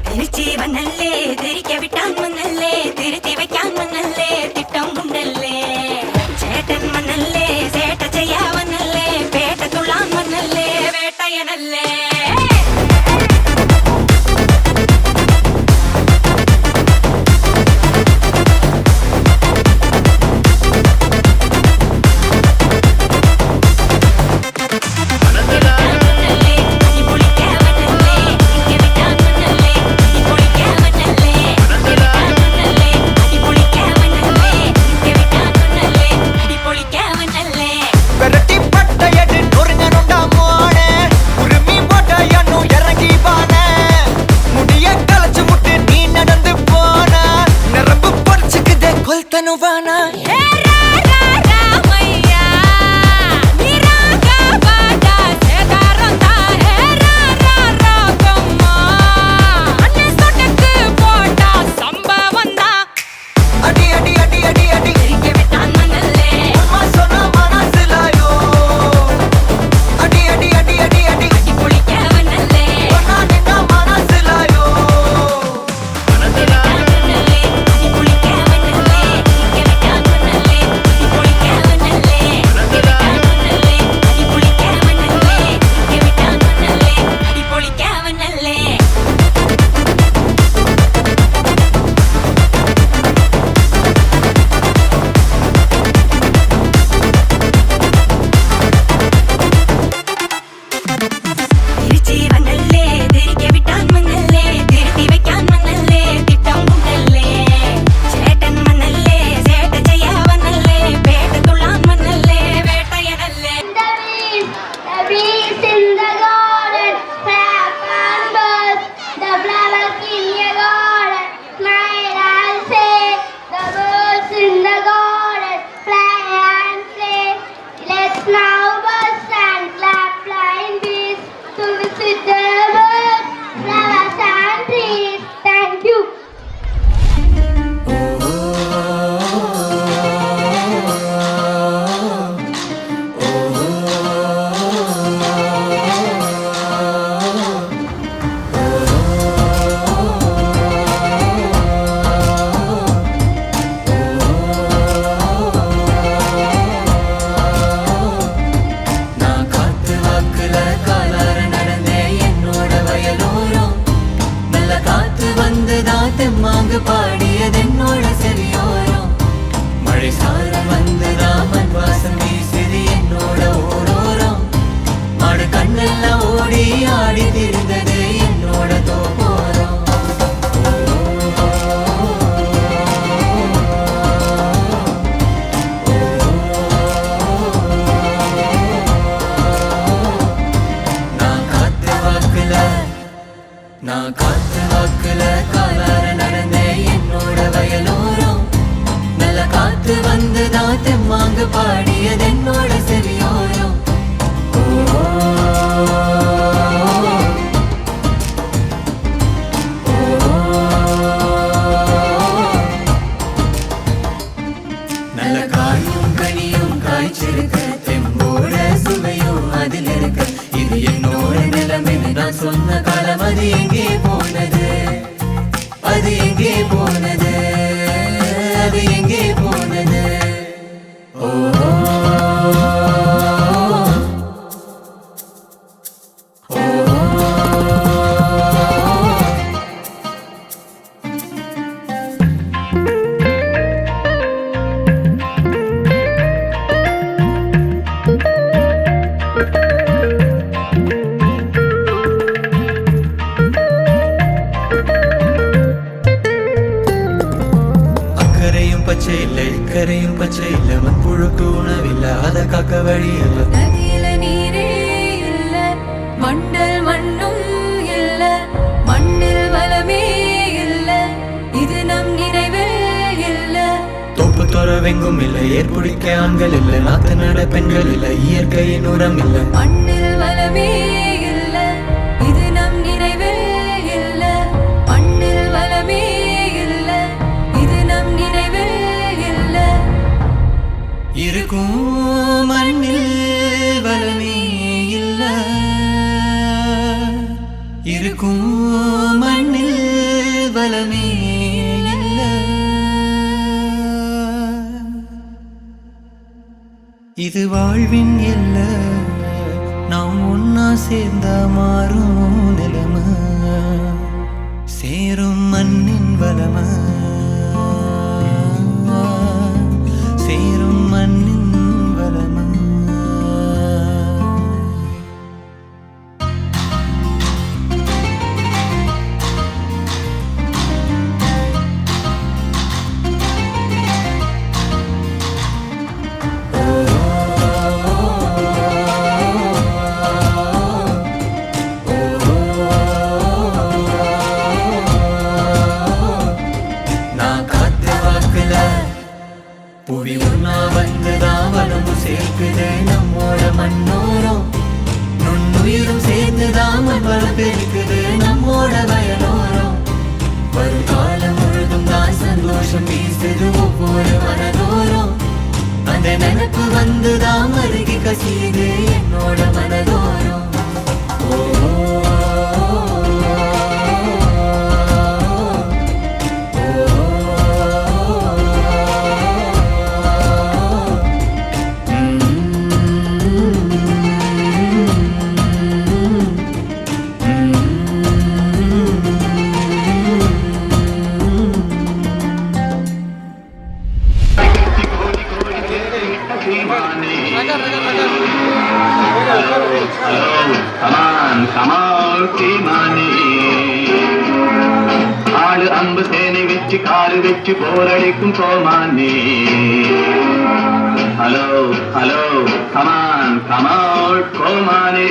തിരിച്ചീവനല്ലേ തിരികെ വിട്ടാൻ വന്നല്ലേ തിരുത്തി വയ്ക്കാൻ വന്നല്ലേ തിട്ടം കൊണ്ടല്ലേ ചേട്ടൻ വന്നല്ലേ ചേട്ട ചെയ്യാവന്നല്ലേ പേട്ട തുള്ളാൻ വന്നല്ലേ വേട്ടയനല്ലേ കരയും പച്ചയില്ല മൺപുഴുക്ക് ഉണവില്ല അത കാക്ക വഴിയല്ല നദിയില നീരേ ഇല്ല മണ്ണൽ മണ്ണും ഇല്ല മണ്ണിൽ വലമേ ഇല്ല இது நம் நினைவில் இல்ல தோப்பு துறவெங்கும் இல்லை ஏற்புடிக்க ஆண்கள் இல்லை நாத்து நட பெண்கள் இல்லை இயற்கையின் உரம் இல்லை மண்ணில் வலமே இல்ல இது நம் நினைவில் இல்ல மண்ணில் வலமே இல்ல இது நம் நினைவில் இல்ல இருக்கும் மண்ணில் வலமே இது வாழ்வின் எல்ல நாம் ஒன்னா சேர்ந்தா மாறும் நிலைமை சேரும் மண்ணின் வளமை சேரும் மண்ணின் வளமை புவி ஒன்னா வந்துதான் வளமும் சேர்க்குது நம்மோட மண்ணோரம் நுண்ணுயிரும் சேர்ந்துதான் மண் வளம் பெருக்குது நம்மோட வயலோரம் வரும் காலம் முழுதும் தான் சந்தோஷம் வீசுது ஒவ்வொரு மனதோரம் அந்த நினைப்பு வந்துதான் அருகி கசியுது என்னோட மனதோரம் ஆளு அம்பு சேனை வச்சு காரு வச்சு போரடிக்கும் கோமானே ஹலோ ஹலோ கமான் கமான் கோமானே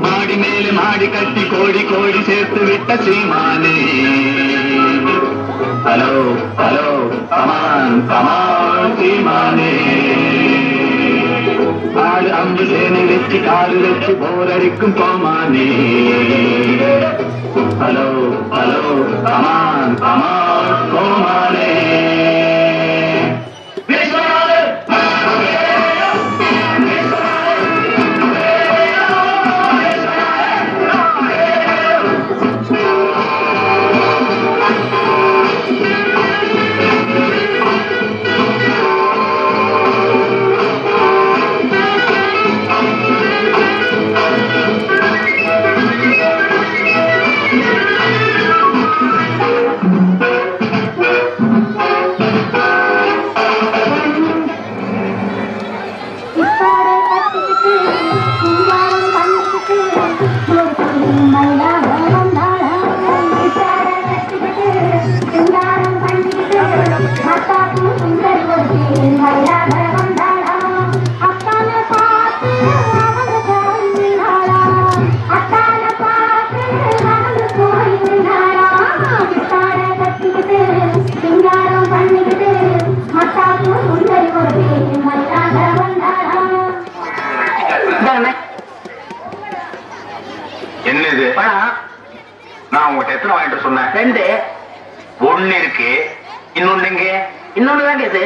மாடி மேலே மாடி கட்டி கோடி கோடி சேர்த்து விட்ட சீமானே ஹலோ ஹலோ கமான் கமான் சீமானே ஆடு அம்பு சேனை வச்சு காலு வச்சு போரடிக்கும் கோமானே ஹலோ ஹலோ கமான் கமான் கோமானே என்னது நான் உங்ககிட்ட எத்தனை வாங்கிட்டு சொன்னேன்? 2. ஒண்ணு இருக்கு, இன்னொன்னுங்க. இன்னொன்னுதாங்க இது.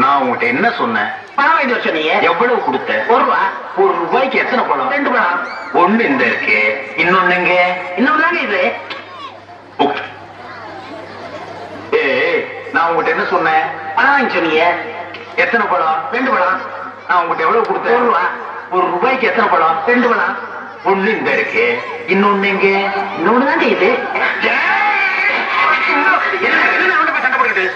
நான் உங்ககிட்ட என்ன சொன்னேன்? பணம் வாங்கிட்டு வர சொன்னீங்க. எவ்வளவு கொடுத்த? 1 ரூபா. 1 ரூபாய்க்கு எத்தனை பழம்? 2 பழம். ஒண்ணு இந்த இருக்கு, இன்னொன்னுங்க. இன்னொன்னுதாங்க இது. நான் உங்ககிட்ட என்ன சொன்னேன்? பணம் வாங்கி சொன்னீங்க. எத்தனை பழம்? 2 பழம். நான் உங்ககிட்ட எவ்வளவு கொடுத்தேன்? 1 ரூபா. 1 ரூபாய்க்கு எத்தனை பழம்? 2 பழம். ஒண்ணு இந்த இருக்கு, இன்னொன்னு எங்க? இன்னொன்னுதாங்க இது. சண்டை போடுது.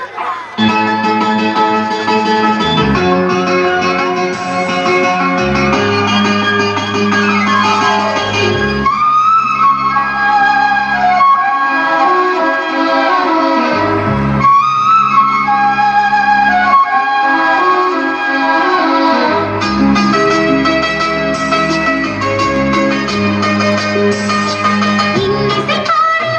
இன்னிசை பாடு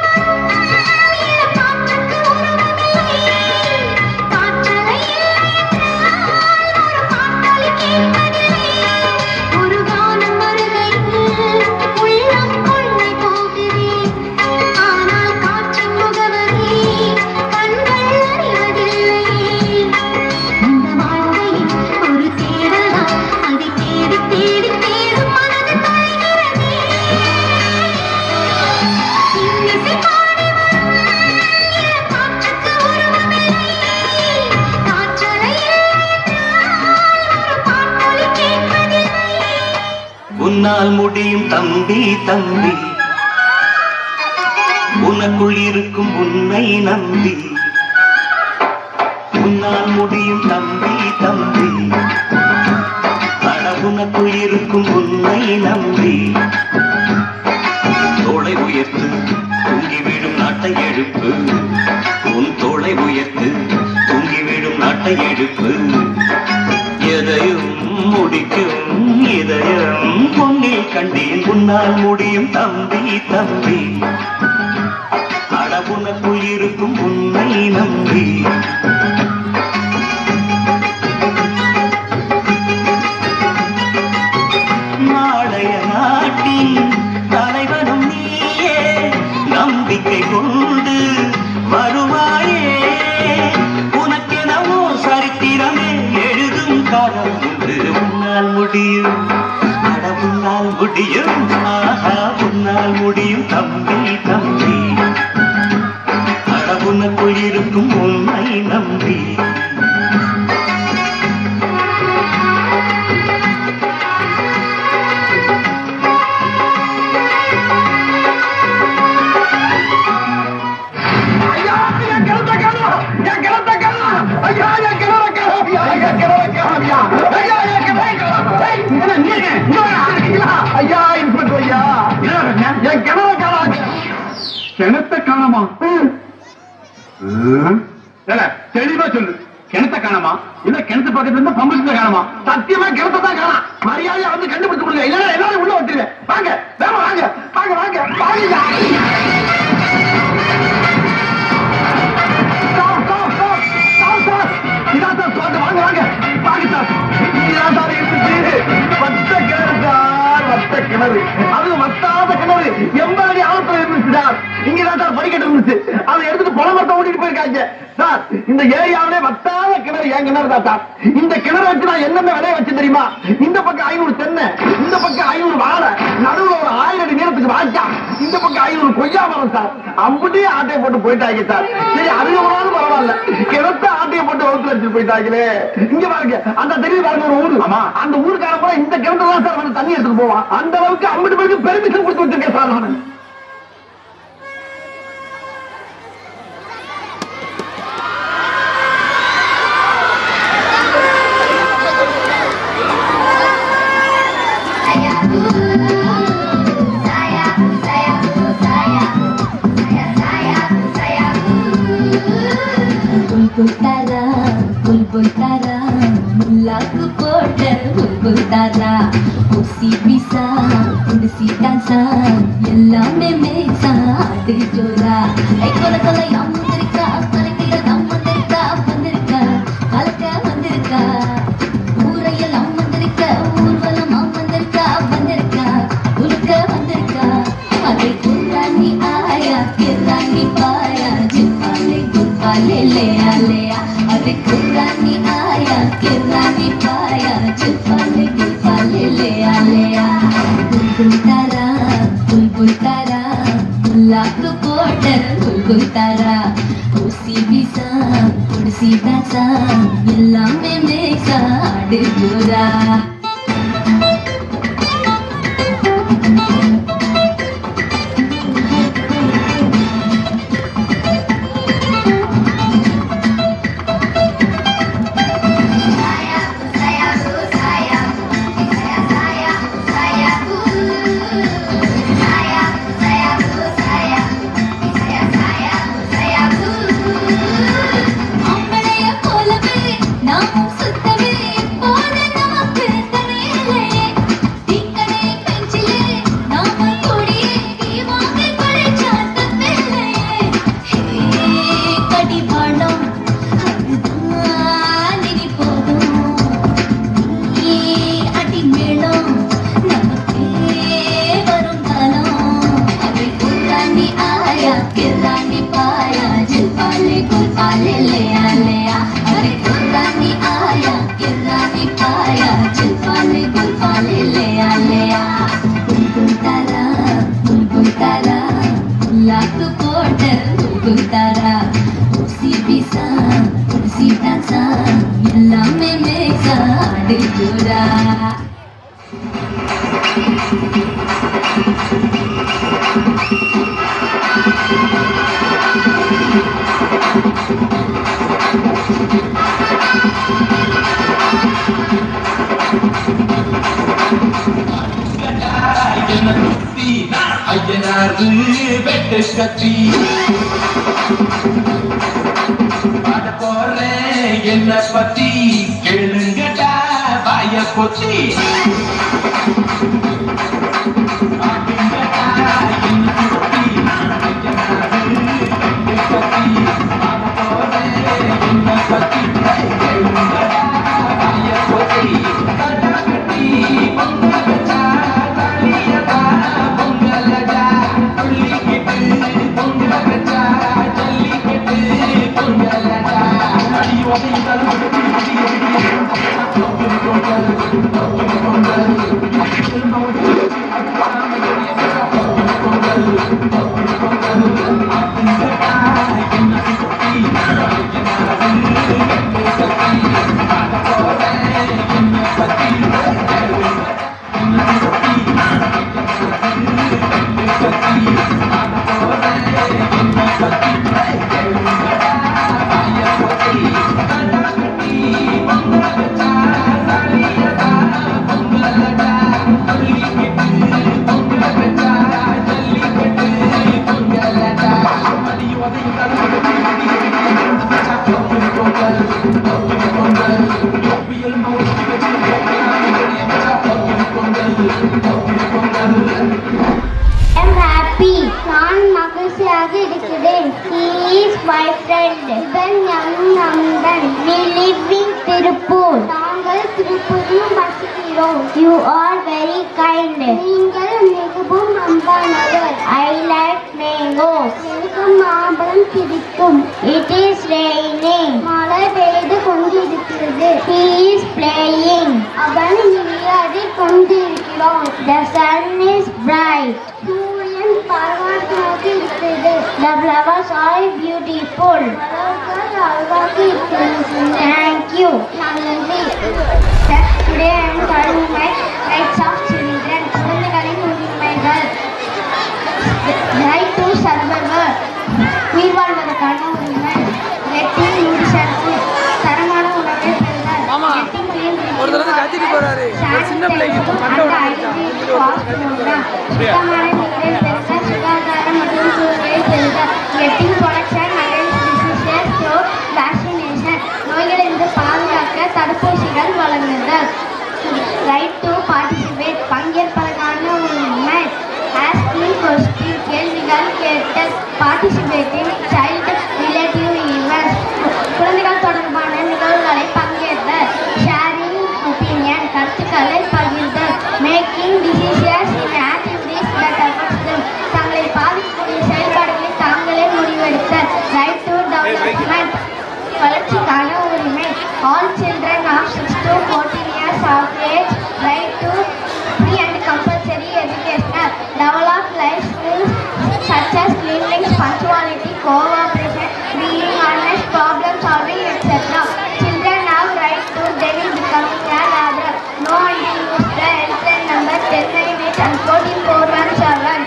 உன்னால் முடியும் தம்பி தம்பி, உனக்குள் இருக்கும் உன்னை நம்பி. உன்னால் முடியும் தம்பி தம்பி, அட உனக்குள் இருக்கும் உன்னை நம்பி. தோளை உயர்த்து தூங்கிவிடும் நாட்டை எழுப்பு, உன் தோளை உயர்த்து தூங்கிவிடும் நாட்டை எழுப்பு. எதையும் முடிக்கும் இதயம் பொன்னில் கண்டேன், உன்னால் முடியும் தம்பி தம்பி, அட உனக்குள் இருக்கும் உன்னை நம்பி. நாளைய நாட்டின் தலைவனும் நீயே, நம்பிக்கை கொண்டு வருவாயே. உனக்கெனவோ சரித்திரமே எழுதும் காலம் உண்டு. உன்னால் முடியும், அட உன்னால் முடியும், ஆஹா உன்னால் முடியும் தம்பி தம்பி, அட உனக்குள் இருக்கும் உன்னை நம்பி. கிணத்த காணமா? தெளிவா சொல்லு, கிணத்த காணமா இல்ல கிணத்து பக்கத்துல இருந்து பம்பு காணமா? சத்தியமா கிணத்தை தான் காணா. மரியாதையா வந்து கண்டுபிடிச்சு கொடுங்க, இல்ல எல்லாரும் உள்ள வந்துருவேன். வாங்க வேமா, வாங்க வாங்க வாங்க வாங்க. இதான் சார் ஸ்பாட், வாங்க வாங்க வாங்க சார். இதான் சார் இருந்துச்சு வட்ட கிணறு சார், வட்ட கிணறு. அது வட்டாத கிணறு 80 அடி ஆழத்துல இருந்துச்சு சார். இங்கதான் சார் படிக்கட்டு இருந்துச்சு, அதை எடுத்துட்டு புலமரத்தை ஓட்டிட்டு போயிருக்காங்க சார். இந்த ஏரியாவிலே வட்டாத கிணறு என் கிணறு தான் சார். இந்த கிணறு வச்சு நான் என்னென்ன விளைய வச்சு தெரியுமா? இந்த பக்கம் 500 தென்னை, இந்த பக்கம் 500 வாழை, நடுவுல ஒரு 1000 அடி நீளத்துக்கு வாய்க்கா, இந்த பக்கம் 500 கொய்யா மரம் சார். அம்புட்டே ஆட்டையை போட்டு போயிட்டாங்க சார். சரி அதிகமானாலும் பரவாயில்ல, கிணத்த ஆட்டையை போட்டு வகுத்து வச்சுட்டு போயிட்டாங்களே. இங்க பாருங்க, அந்த தெரியுது பாருங்க ஒரு ஊரு. ஆமா, அந்த ஊருக்கார கூட இந்த கிணத்துல தான் சார் வந்து தண்ணி எடுத்துட்டு போவான். அந்த அளவுக்கு 50 பேருக்கு பெர்மிஷன் கொடுத்து வச்சிருக்கேன் சார் நான். Bulbul tara, lagu போட்ட bulbul tara, உசி பிசா உடுசி டான்ஸா எல்லாமே மேக்ஸா ஆடு ஜோரா. ஐ கொல கொல அம்மந்திருக்கா, கலக்கிற அம்மந்திருக்கா, வந்திருக்கா கலக்க வந்திருக்கா. ஊரையில் அம்மந்திருக்க, ஊர்வலம் அம்மந்திருக்கா, வந்திருக்கா உருக்க வந்திருக்கா. அதை குர்ரானி ஆயா கிர்ரானி பாயா, ஜிப்பாலே குர்பாலே லேயா லேயா. அதை குர்ரானி ஆயா கிர்ரானி பாயா, ஜிப்பாலே குர்பாலே லேயா லேயா. बुलबुल तारा लाख போட்ட बुलबुल तारा, ஊசி பிசா உடுசி டான்ஸா எல்லாமே மேக்ஸா ஆடு ஜோரா. நாமும் சுத்தவே போன நமக்கு ஐயனாரு வெட்டு கத்தி பாட போறேன் என்ன பத்தி கேளுங்கடா வாய பொத்தி You are very kind. நீங்கள் மிகவும் அன்பானவர். I like mangoes. எனக்கு மாம்பழம் பிடிக்கும். It is raining. மழை பெய்து கொண்டிருக்கிறது. He is playing. அவன் விளையாடிக் கொண்டிருக்கிறான். The sun is bright. சூரியன் பரவாயில்லாக இருக்கிறது. The flowers are beautiful. மலர்கள் அழகாக இருக்கிறது. Thank you. நன்றி. Today I am telling my rights of children. குழந்தைகளின் உரிமைகள். Right to survival. உயிர் வாழ்வதற்கான உரிமை. Getting nutrition. தரமான உணவை பெறுதல். ஒரு தடவை கத்திட்டு போறாரு சின்ன பிள்ளைக்கு சுத்தமான நீரை பெறுதல். சுகாதாரம் மற்றும் சூழலை பெறுதல். Getting protection against diseases through vaccination. நோய்களிலிருந்து பாதுகாக்க தடுப்பூசிகள் வழங்குதல். Right to participate. பங்கேற்பதற்கான உரிமை. Asking question. கேள்விகள் கேட்டல். Participating child relative events. குழந்தைகள் தொடர்பான நிகழ்வுகளை பங்கேற்றல். Sharing opinion. கருத்துக்களை பகிர்தல். Making decisions in activities that affect them. தங்களை பாதிக்கக்கூடிய செயல்பாடுகளை தாங்களே முடிவெடுத்தல். Right to development. வளர்ச்சிக்கான உரிமை. All children of 6 to 14 years of age right to free and compulsory education. Develop life skills such as cleanliness, punctuality, cooperation, being honest, problem solving, etc. Children have right to daily becoming a laborer. No one use the helpline number 1098 and 14417.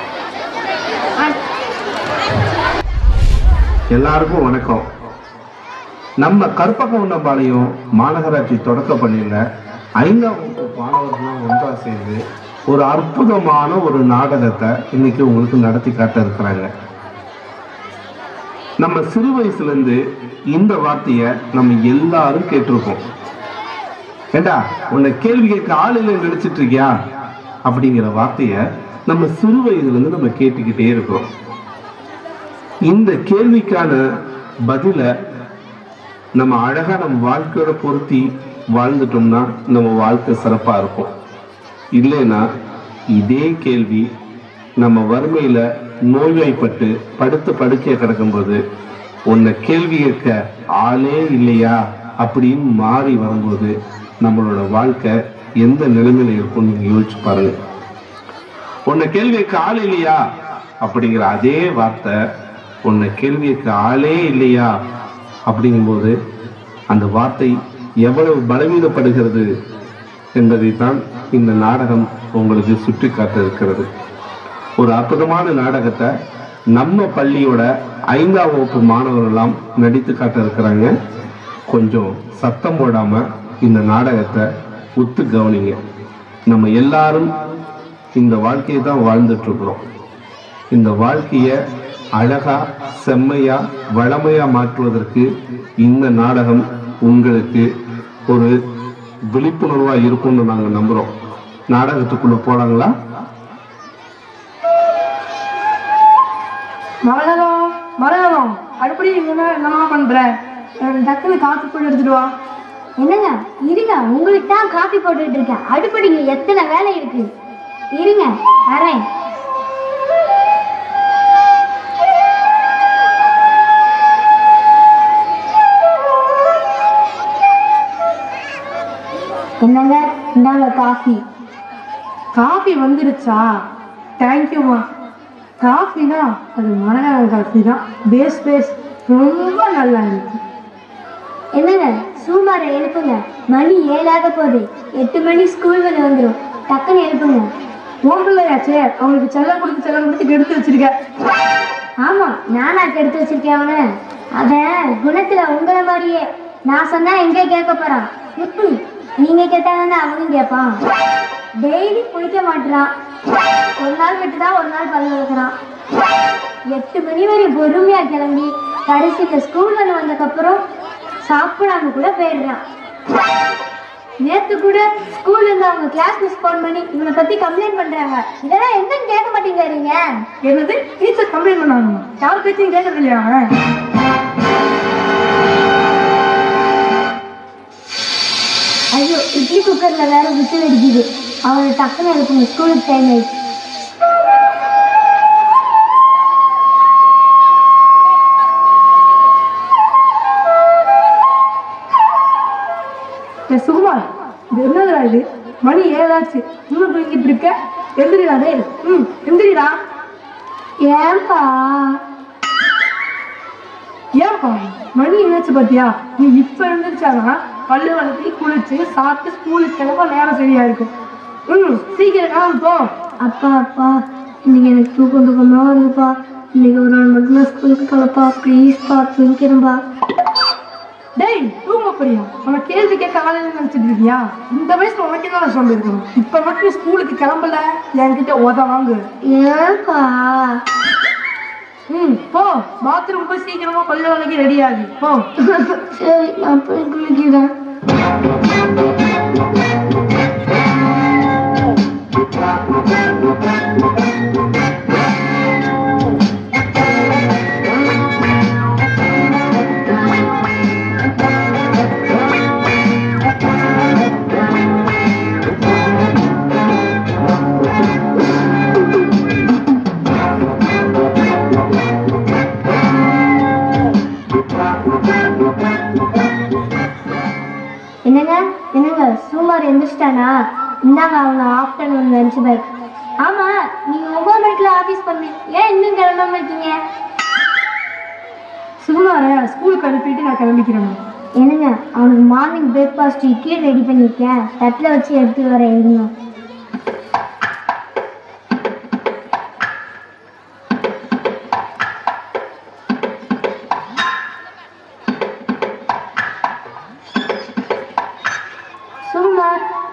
எல்லாருக்கும் வணக்கம். நம்ம கற்பகவுண்டம்பாளையம் மாநகராட்சி தொடக்க பள்ளியில் 5ஆம் வகுப்பு மாணவர்களாம் ஒன்றாக சேர்ந்து ஒரு அற்புதமான ஒரு நாடகத்தை இன்னைக்கு உங்களுக்கு நடத்தி காட்ட இருக்கிறாங்க. நம்ம சிறு வயசுலேருந்து இந்த வார்த்தையை நம்ம எல்லாரும் கேட்டிருக்கோம். ஏண்டா உன்னை கேள்வி கேட்க ஆள் இல்லை நினைச்சிட்டு இருக்கியா அப்படிங்கிற வார்த்தையை நம்ம சிறு வயதுலேருந்து நம்ம கேட்டுக்கிட்டே இருக்கோம். இந்த கேள்விக்கான பதில நம்ம அழகா நம்ம வாழ்க்கையோட பொருத்தி வாழ்ந்துட்டோம்னா நம்ம வாழ்க்கை சிறப்பா இருக்கும். இல்லைன்னா இதே கேள்வி நம்ம வறுமையில நோய்வாய்ப்பட்டு படுத்த படுக்கைய கிடக்கும்போது உன்னை கேள்வி கேட்க ஆளே இல்லையா அப்படின்னு மாறி வரும்போது நம்மளோட வாழ்க்கை எந்த நிலைமையில இருக்கும் நீங்க யோசிச்சு பாருங்க. உன்னை கேள்வி கேட்க ஆள் இல்லையா அப்படிங்கிற அதே வார்த்தை உன்னை கேள்வி கேட்க ஆளே இல்லையா அப்படிங்கும்போது அந்த வார்த்தை எவ்வளவு பலவீனப்படுகிறது என்பதைத்தான் இந்த நாடகம் உங்களுக்கு சுட்டி காட்ட இருக்கிறது. ஒரு அற்புதமான நாடகத்தை நம்ம பள்ளியோட 5ஆம் வகுப்பு மாணவர்களெல்லாம் நடித்து காட்ட இருக்கிறாங்க. கொஞ்சம் சத்தம் போடாம இந்த நாடகத்தை உத்து கவனிங்க. நம்ம எல்லாரும் இந்த வாழ்க்கையை தான் வாழ்ந்துட்டு இருக்கிறோம். இந்த வாழ்க்கையை அழகா, செம்மையா, வளமையா மாற்றுவதற்கு இந்த நாடகம் உங்களுக்கு ஒரு விழிப்புணர்வா இருக்கும்னு நாங்க நம்புறோம். நாடகத்துக்குள்ள போலாங்களா? மரகதம் அடுப்படி என்னமா பண்ற? டக்குனு காஃபி போட்டு எடுத்துட்டு வா. என்னங்க இருங்க, உங்களுக்கு தான் காஃபி போட்டுட்டு இருக்கேன். அடுப்படிங்க, எத்தனை வேலை இருக்கு. இருங்க வரேன். என்னங்க இந்தாங்க காஃபி. காஃபி வந்துருச்சா? தேங்க்யூமா. காஃபினா அது மரகதம் காஃபி தான். பேஸ் ரொம்ப நல்லா இருக்கு. என்னங்க சூமாரை எழுப்புங்க, மணி 7 போகுது. 8 மணி ஸ்கூல் வந்துடும். டக்குன்னு எழுப்புங்க. ஓம்பிள்ளையாச்சே, அவங்களுக்கு செல்லம் கொடுத்து கெடுத்து வச்சிருக்க. ஆமா, நானா கெடுத்து வச்சிருக்கேன் அவனை. அவன் குணத்துல உங்களை மாதிரியே. நான் சொன்னா எங்க கேட்க போறான்? நீங்க கேட்டாங்கன்னா அவனும் கேட்பான். டெய்லி குளிக்க மாட்டான். ஒரு நாள் விட்டுதான் ஒரு நாள் பல்லு வைக்கிறான். 8 மணி வரை பொறுமையா கிளம்பி கடைசியில ஸ்கூல் வந்ததுக்கப்புறம் சாப்பிடாம கூட போயிடுறான். நேத்து கூட ஸ்கூல்ல இருந்து அவங்க கிளாஸ் மிஸ் ஃபோன் பண்ணி இவனை பத்தி கம்ப்ளைண்ட் பண்றாங்க. இதெல்லாம் என்னன்னு கேட்க மாட்டேங்கிறீங்க. என்னது டீச்சர் கம்ப்ளைண்ட் பண்ணாங்க? யார் பேச்சையும் கேட்கறது இல்லையா? ஐயோ, இட்லி குக்கர்ல வேற விசில் அடிக்குது. அவனை டக்குன்னு எழுப்புங்க, ஸ்கூலுக்கு டைம் ஆயிடுச்சு. சுகுமார், இது என்னதுடா இது? மணி 7 ஆச்சு, இன்னும் தூங்கிட்டு இருக்க? எந்திரிடா டே. எந்திரிடா. ஏன்பா மணி என்னாச்சு பாத்தியா? நீ இப்ப எழுந்திரிச்சானா பல்லு வளர்த்தி குளிச்சு சாப்பிட்டு ஸ்கூலுக்கு கிளம்ப நேரம் சரியா இருக்கும். சீக்கிரம் போ. அப்பா இன்னைக்கு எனக்கு தூக்கமா வருதுப்பா. இன்னைக்கு ஒரு நாள் மட்டும் ஸ்கூலுக்கு கிளப்பா ப்ளீஸ்ப்பா. தூங்கிக்கிறேன்பா. டேய் தூங்க போறியா? உனக்கு கேள்வி கேட்க ஆளுன்னு நினைச்சிட்டு இருக்கியா? இந்த வயசுல உனக்கு என்ன சொல்லிருக்கணும்? இப்ப மட்டும் ஸ்கூலுக்கு கிளம்பல என்கிட்ட உதவாங்க. ஏன்பா? போ, பாத்ரூம் போய் சீக்கிரமா பல்லு வளைக்கி ரெடி ஆகி போ. சரி, நான் போய் குளிக்கிறேன். என்னங்க சூமார் எந்திரிச்சிட்டானா? இந்தாங்க அவங்க ஆஃப்டர்நூன் லஞ்ச் பேக். ஆமா, நீங்க 9 மணிக்குள்ள ஆஃபீஸ் பண்ணு. ஏன் இன்னும் கிளம்பாம இருக்கீங்க? சுகுமார ஸ்கூலுக்கு அனுப்பிட்டு நான் கிளம்பிக்கிறேன். என்னங்க அவனுக்கு மார்னிங் பிரேக்ஃபாஸ்ட் இட்லி ரெடி பண்ணியிருக்கேன். தட்டில் வச்சு எடுத்து வர இருங்க.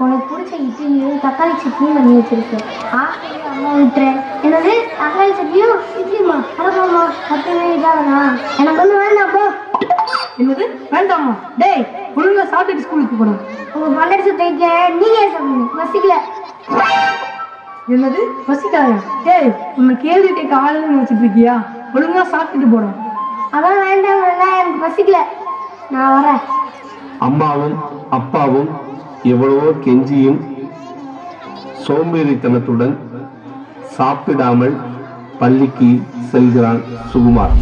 உனக்கு பிடிச்ச இட்லியும் தக்காளி சட்னியும் பண்ணி வச்சிருக்கேன். ஆசையும் அம்மா விட்டுறேன். என்னது தக்காளி சட்னியும் இட்லியுமா? அடப்பாம்மா, 10 மணிக்கு தானா? எனக்கு ஒன்றும் வேண்டாம் போ. என்னது வேண்டாமா? டேய் ஒழுங்கா சாப்பிட்டுட்டு ஸ்கூலுக்கு போறோம். உங்க பல்லடிச்சு தைக்க நீங்க சாப்பிடுங்க. பசிக்கல. என்னது பசிக்காயா? டேய் உன்னை கேள்வி கேட்க ஆளுன்னு நினைச்சிட்டு இருக்கியா? ஒழுங்கா சாப்பிட்டுட்டு போறோம். அதான் வேண்டாம், எனக்கு பசிக்கல, நான் வரேன். அம்மாவும் அப்பாவும் எவ்வளவோ கெஞ்சியும் சோம்பேறித்தனத்துடன் சாப்பிடாமல் பள்ளிக்கு செல்கிறான் சுகுமார்.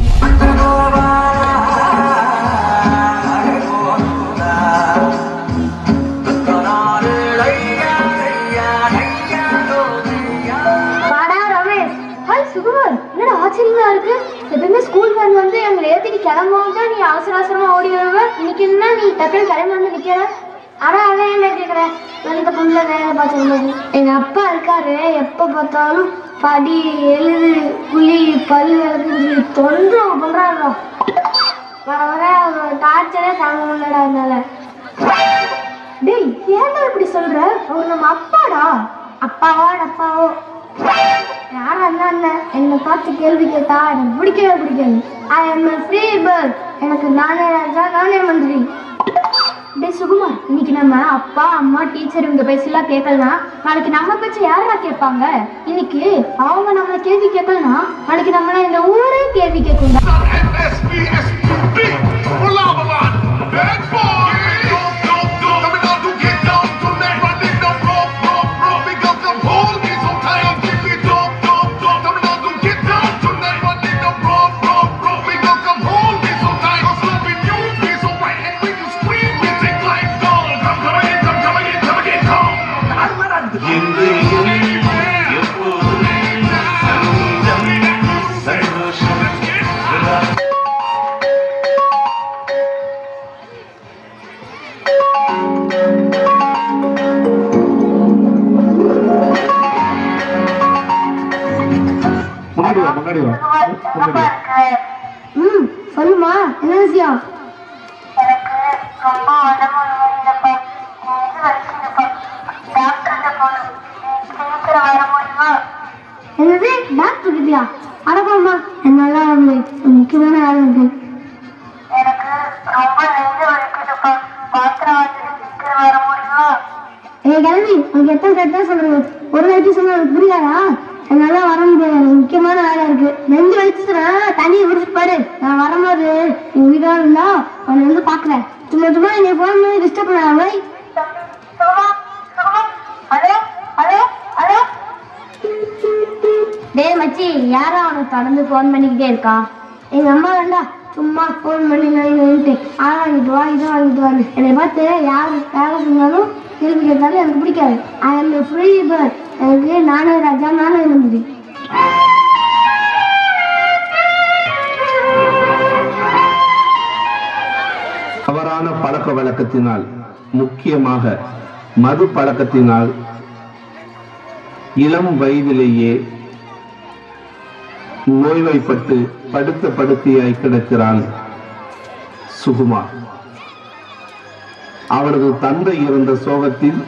ஆச்சரியமா இருக்கு. எப்பவுமே ஸ்கூல் வேன் வந்து எங்களை ஏத்திட்டு கிளம்புவாங்க, நீ அவசர அவசரமா ஓடி வருவ. இன்னைக்கு என்ன நீ டக்குனு கிளம்பி வந்து நிக்கிற? ஆனா அவன் என்ன கேட்குற எந்த பொண்ணு வேலை பார்த்துருந்தது எங்க அப்பா இருக்காரு, எப்போ பார்த்தாலும் படி எழுது புளி பல்லு விளக்குன்னு சொல்லி தொந்தரவு பண்றாங்க. வர வர டார்ச்சரே தாங்க முடியலடா. அதனால டேய் ஏன்டா இப்படி சொல்ற? அவர் நம்ம அப்பாடா. அப்பாவோ யாரா இருந்தா என்னை பார்த்து கேள்வி கேட்டா எனக்கு பிடிக்கவே பிடிக்காது. I am a free bird. எனக்கு நானே ராஜா நானே மந்திரி. டே சுகுமார், இன்னைக்கு நம்ம அப்பா அம்மா டீச்சர் இவங்க பேசலாம் கேட்கலாம், நாளைக்கு நம்ம பேச்சு யாரா கேட்பாங்க? இன்னைக்கு அவங்க நம்மளை கேள்வி கேட்கலனா நாளைக்கு நம்மள இந்த ஊரே கேள்வி கேட்கும். சொல்லுமா, என்ன விஷயம்? என்னது டாக்டர் கிட்டியா? அடப்பாமா என்னால முக்கியமான வேலை இருக்கு. கிளம்பி உனக்கு எத்தனை கரெக்டா சொல்றது? ஒரு வாட்டி சொன்ன எனக்கு புரியாதா? என்னால வர முடியாது, முக்கியமான வேலை இருக்கு. நெஞ்சு வலிச்சுனா தண்ணியை குடிச்சு பாரு. நான் வரும்போது உங்க வீடா இருந்தா உன்னை வந்து பாக்குறேன். சும்மா என்னை போன் பண்ணி டிஸ்டர்ப் பண்ணாம. டே மச்சி, யாரா அவனுக்கு தொடர்ந்து போன் பண்ணிக்கிட்டே இருக்கா? எங்க அம்மா வேண்டா சும்மா போன் பண்ணி நினைட்டு வாங்கிட்டு வா இதை வாங்கிட்டு வாங்க. என்னை பார்த்து யாரு வேலை செஞ்சாலும் கேள்வி கேட்டாலும் எனக்கு பிடிக்காது. I am a free bird. எனக்கு நானே ராஜா நானே மந்திரி. தவறான பழக்க வழக்கத்தினால், முக்கியமாக மது பழக்கத்தினால் இளம் வயதிலேயே நோய்வாய்ப்பட்டு படுத்த படுக்கையாய் கிடக்கிறான் சுகுமார். அவரது தந்தை இறந்த சோகத்தில்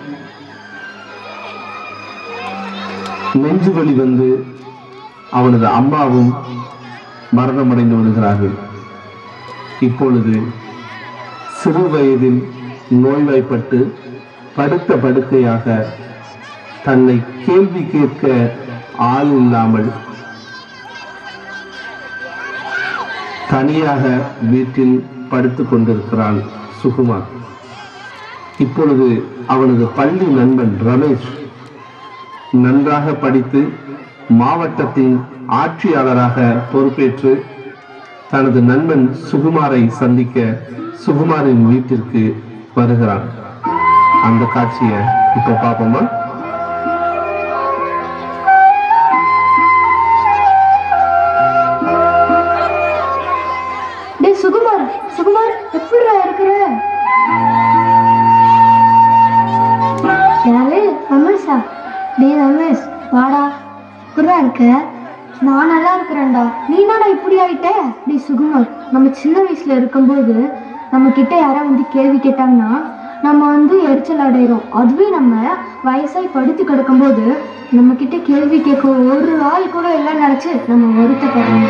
நெஞ்சுவலி வந்து அவனது அம்மாவும் மரணமடைந்து விடுகிறார்கள். இப்பொழுது சிறு வயதில் நோய்வாய்ப்பட்டு படுத்த படுக்கையாக தன்னை கேள்வி கேட்க ஆள் இல்லாமல் தனியாக வீட்டில் படுத்துக் கொண்டிருக்கிறான் சுகுமார். இப்பொழுது அவனது பள்ளி நண்பன் ரமேஷ் நன்றாக படித்து மாவட்டத்தின் ஆட்சியாளராக பொறுப்பேற்று தனது நண்பன் சுகுமாரை சந்திக்க சுகுமாரின் வீட்டிற்கு வருகிறான். அந்த காட்சியை இப்ப பாப்போமா? சுகுமார், சுகுமார் எப்படி இருக்கிற? யாரு? ரமேஷா? டே ரமேஷ் வாடா. எப்படா இருக்க? நான் நல்லா இருக்கிறேன்டா. நீ என்னடா இப்படி ஆயிட்ட? டே சுகுமார், நம்ம சின்ன வயசுல இருக்கும்போது நம்ம கிட்ட யாரா வந்து கேள்வி கேட்டாங்கன்னா நம்ம எரிச்சல் அடைகிறோம். அதுவே நம்ம வயசாய் படுத்து கிடக்கும்போது நம்ம கிட்ட கேள்வி கேட்க ஒரு ஆள் கூட எல்லாம் நினைச்சு நம்ம வருத்தப்படுறோம்.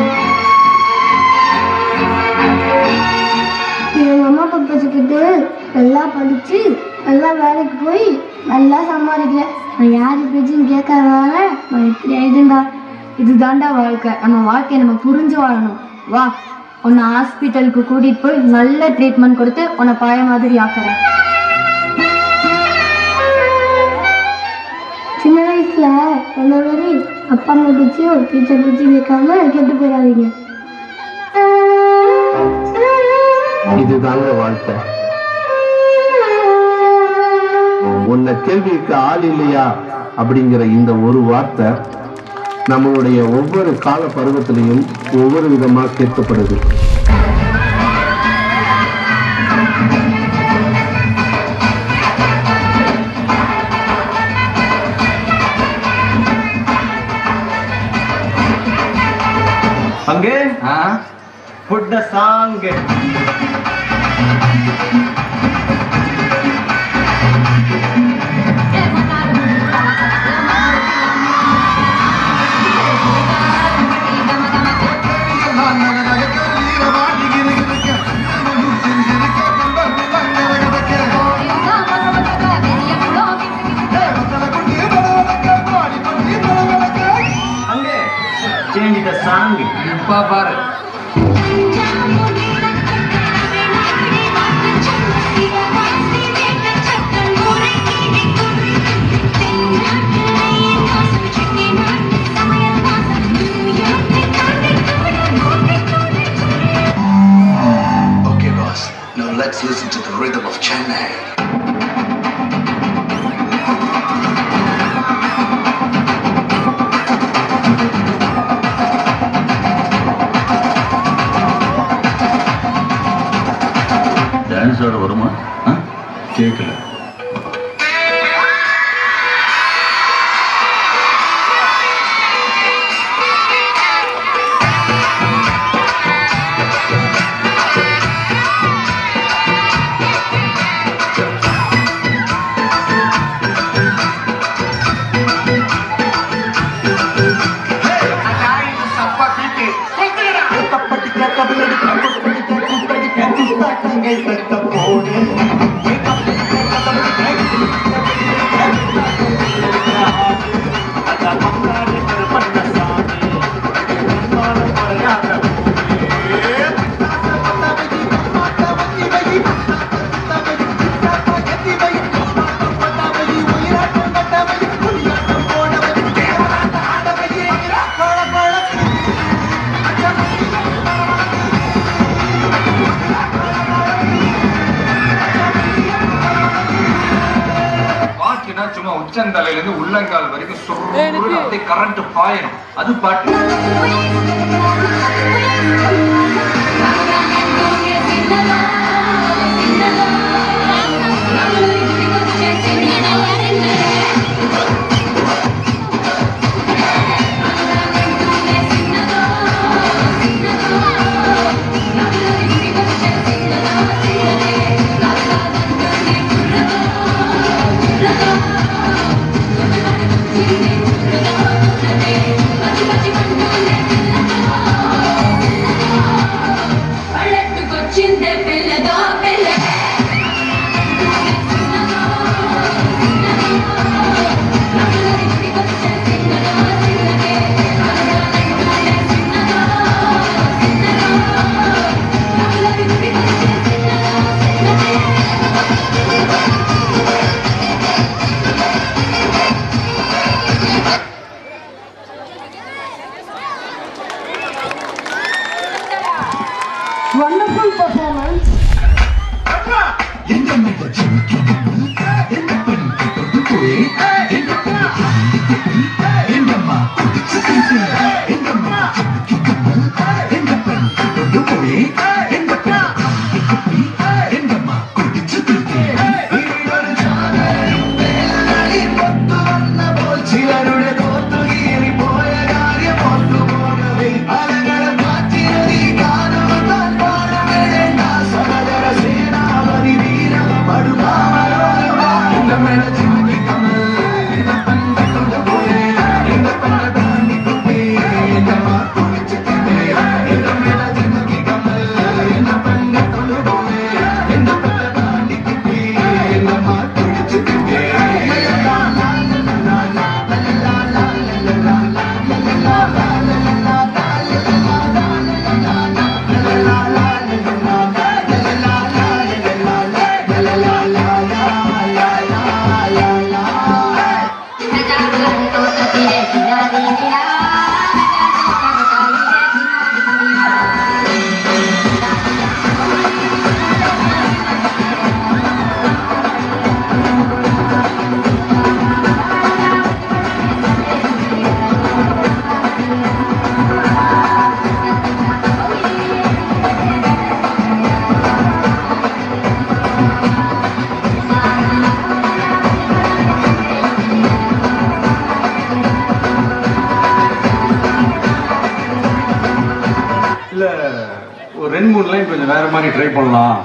எங்க அம்மா அப்பா பேசிக்கிட்டு நல்லா படிச்சு நல்லா வேலைக்கு போய் நல்லா சம்பாதிக்கிறேன். நான் யாரு பேச்சுன்னு கேட்கறதுனால நான் எப்படி ஆயிடுண்டா. இதுதான்டா வாழ்க்கை. நம்ம வாழ்க்கையை நம்ம புரிஞ்சு வாழணும். வா, உன்னை ஹாஸ்பிட்டலுக்கு கூட்டிட்டு போய் நல்ல ட்ரீட்மெண்ட் கொடுத்து உன்னை பழைய மாதிரி ஆக்குறேன். சின்ன வயசுல என்ன மாதிரி அப்பா அம்மா பேச்சியோ டீச்சர் பேச்சு கேட்காம கெட்டு போயிடாதீங்க. இதுதாங்க வாழ்க்கை. உன்னை கேள்விக்கு ஆள் இல்லையா அப்படிங்கிற இந்த ஒரு வார்த்தை நம்மளுடைய ஒவ்வொரு கால பருவத்திலையும் ஒவ்வொரு விதமா கேட்கப்படுது. Put the song. Change the song. பாரு Okay, boss. Now let's listen to the rhythm of Chennai. Dance ஆட வருமா? கேட்கல. சும்மா உச்சந்தலையில இருந்து உள்ளங்கால் வரைக்கும் சுருன்னு அப்படியே கரண்ட் பாயணும். அது பாட்டு. Wonderful performance. கொஞ்சம் வேற மாதிரி ட்ரை பண்ணலாம்.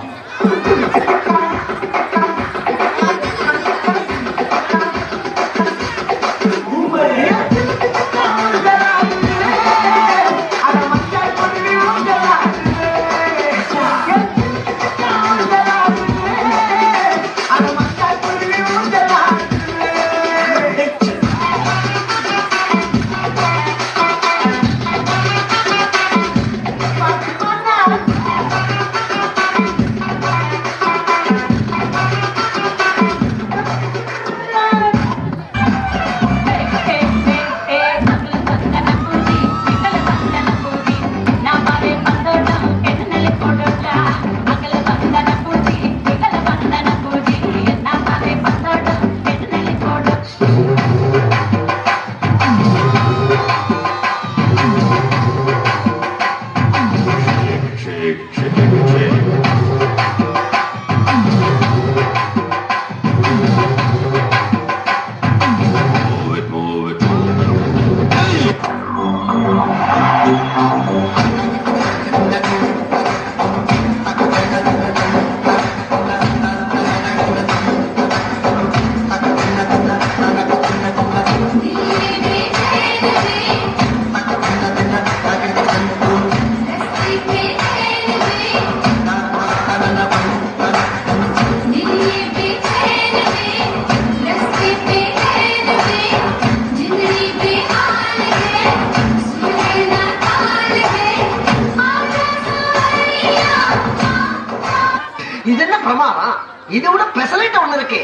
இது என்ன பிரமாதம்? இதை விட பெசலைட் ஒண்ணு இருக்கு.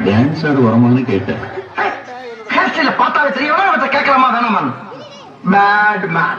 டான்ஸர் வரமான்னு கேட்டேன். ஹேர் ஸ்டைல பார்த்தாலே தெரியவா அவற்றை கேட்கலாமா வேணாமா? Bad man.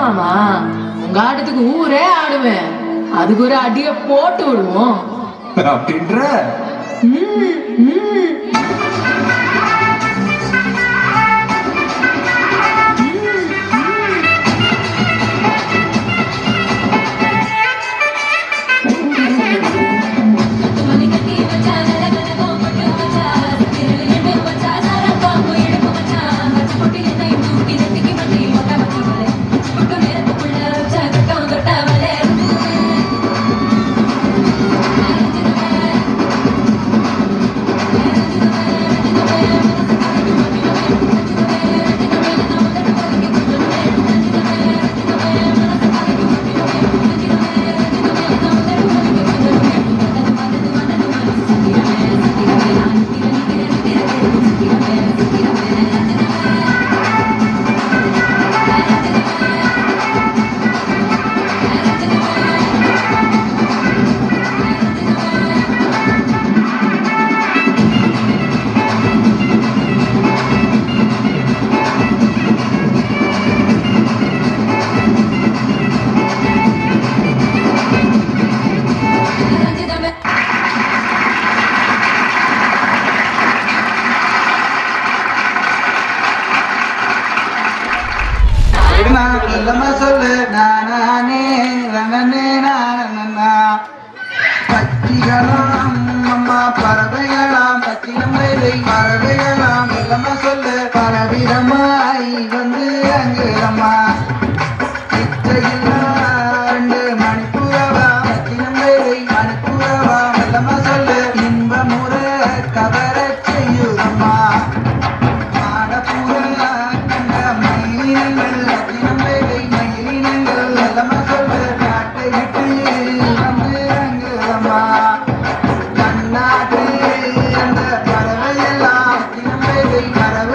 மாமா உங்க ஆட்டத்துக்கு ஊரே ஆடுவேன், அதுக்கு ஒரு அடிய போட்டு விடுவோம் அப்படின்ற. பச்சிகளாம் அம்மா பறவைகளாம் பச்சிலம் வேலை பறவைகளாம் இல்லம்மா சொல்லு பலவிதமாய் வந்து அங்குதம்மா இச்சையில்லா ரெண்டு மணிப்புறவா பச்சிலம் வேலை மணிப்புறவா இல்லம்மா சொல்லு இன்பமுற கவர செய்யுதம்மா மாடப்புற கண்ட மயிலினங்கள் பச்சிலம் வேலை மயிலினங்கள் இல்லம்மா சொல்லு நாட்டை விட்டு வந்து அங்குதம்மா கண்ணாட்டு அந்த பறவையெல்லாம் பச்சிலம் வேலை பறவை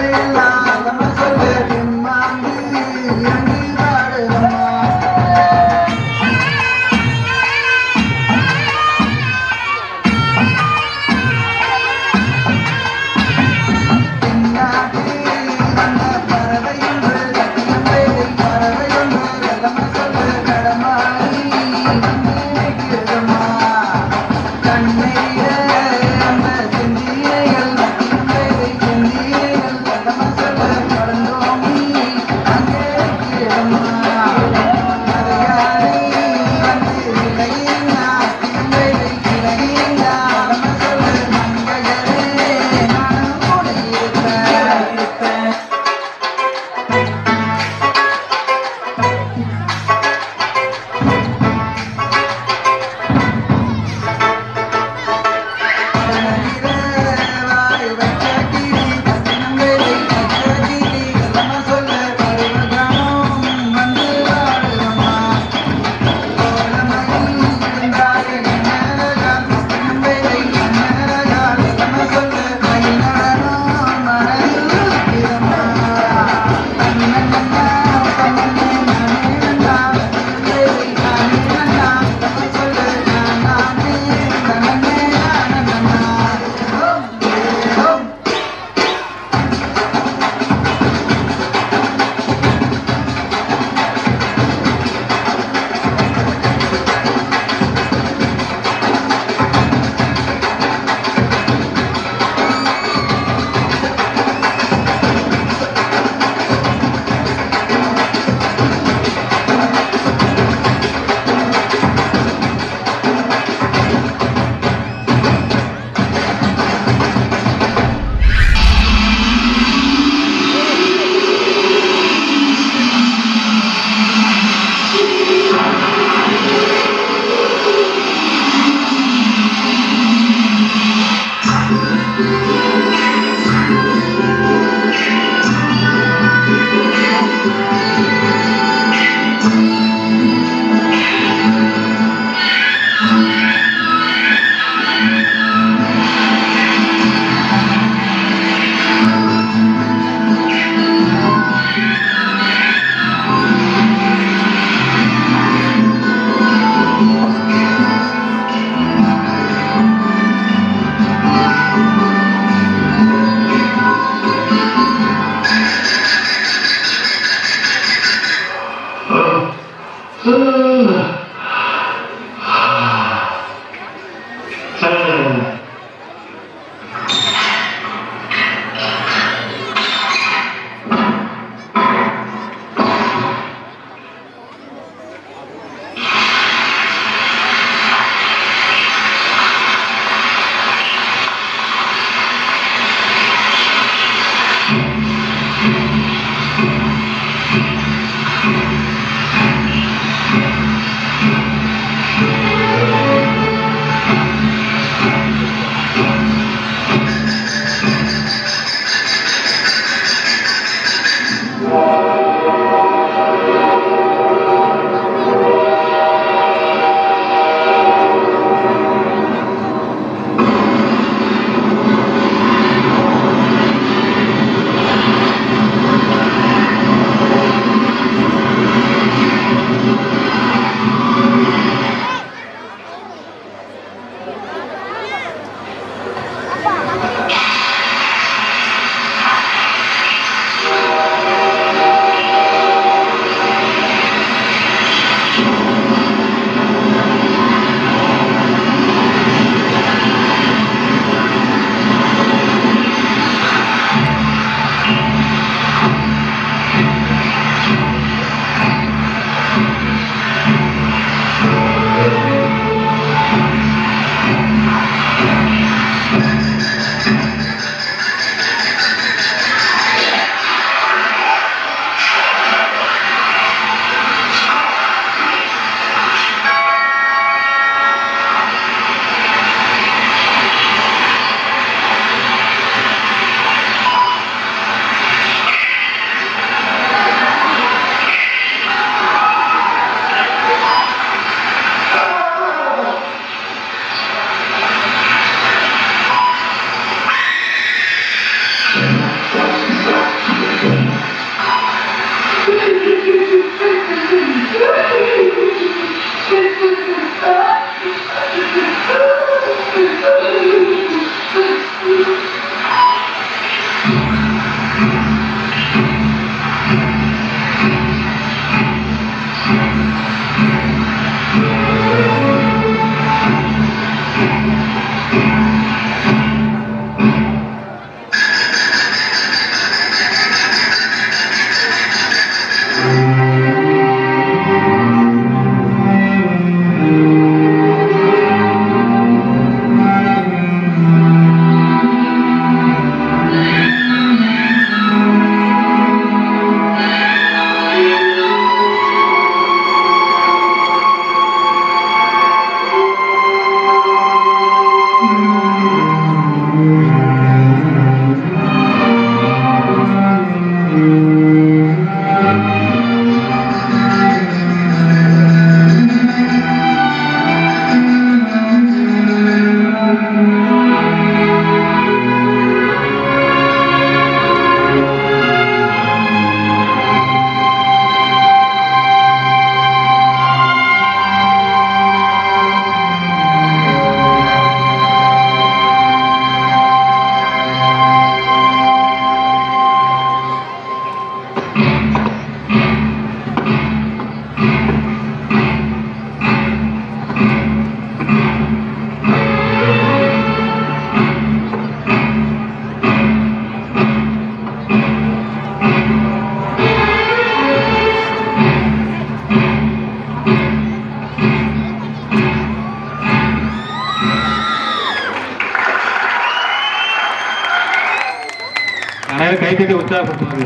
கைத்தட்டி உற்சாகப்படுத்துவாங்க.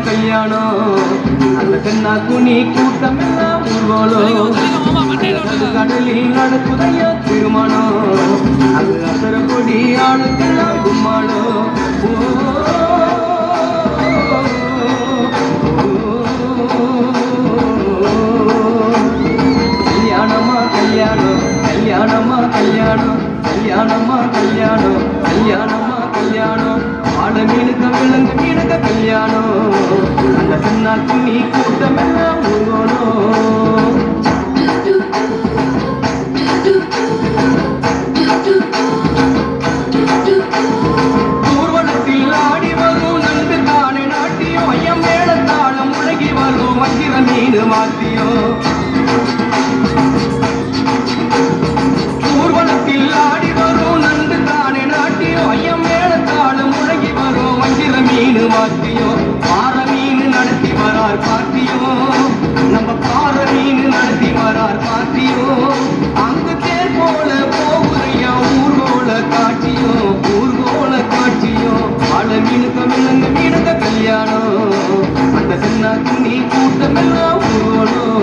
கல்யாணம் அந்த கண்ணா குனி கூட்டம் எல்லாம் ஊர்வலம் கடலில் நடக்குதையா திருமணம் அது அசர கொடி ஆளுக்கெல்லாம் கும்மாளம் கல்யாணமா கல்யாணம் கல்யாணமா கல்யாணம் கல்யாணமா கல்யாணம் கல்யாணமா கல்யாணம் ஆட மீனுக்க விலங்கு மீனுக்க கல்யாணம் அந்த சின்ன துணி கூட்டம் எல்லாம் ஊர்வலம் ஊர்வலத்தில் ஆடி வரும் நன்கு தானே நாட்டியம் ஐயம் மேளத்தாளம் முழகி வரும் மந்திர மீன் மாத்தியம் ஊர்வலத்தில் ஆடி வரும் நன்கு தானே நாட்டியம் ஐயம் மேளத்தாளம் முழகி வரும் மந்திர மீன் மாத்தியம் பாற மீன் நடத்தி வரார் பாத்தியம் நம்ம பாற மீன் நடத்தி வரார் பாத்தியம் அங்கு தேர் போல போகுதையா ஊர்கோல காட்சியும் ஊர்கோல காட்சியும் ஆள மீனுக்க விலங்கு மீனுக்க கல்யாணம் அந்த சின்ன துணி கூட்டம் எல்லாம் ஊர்வலம்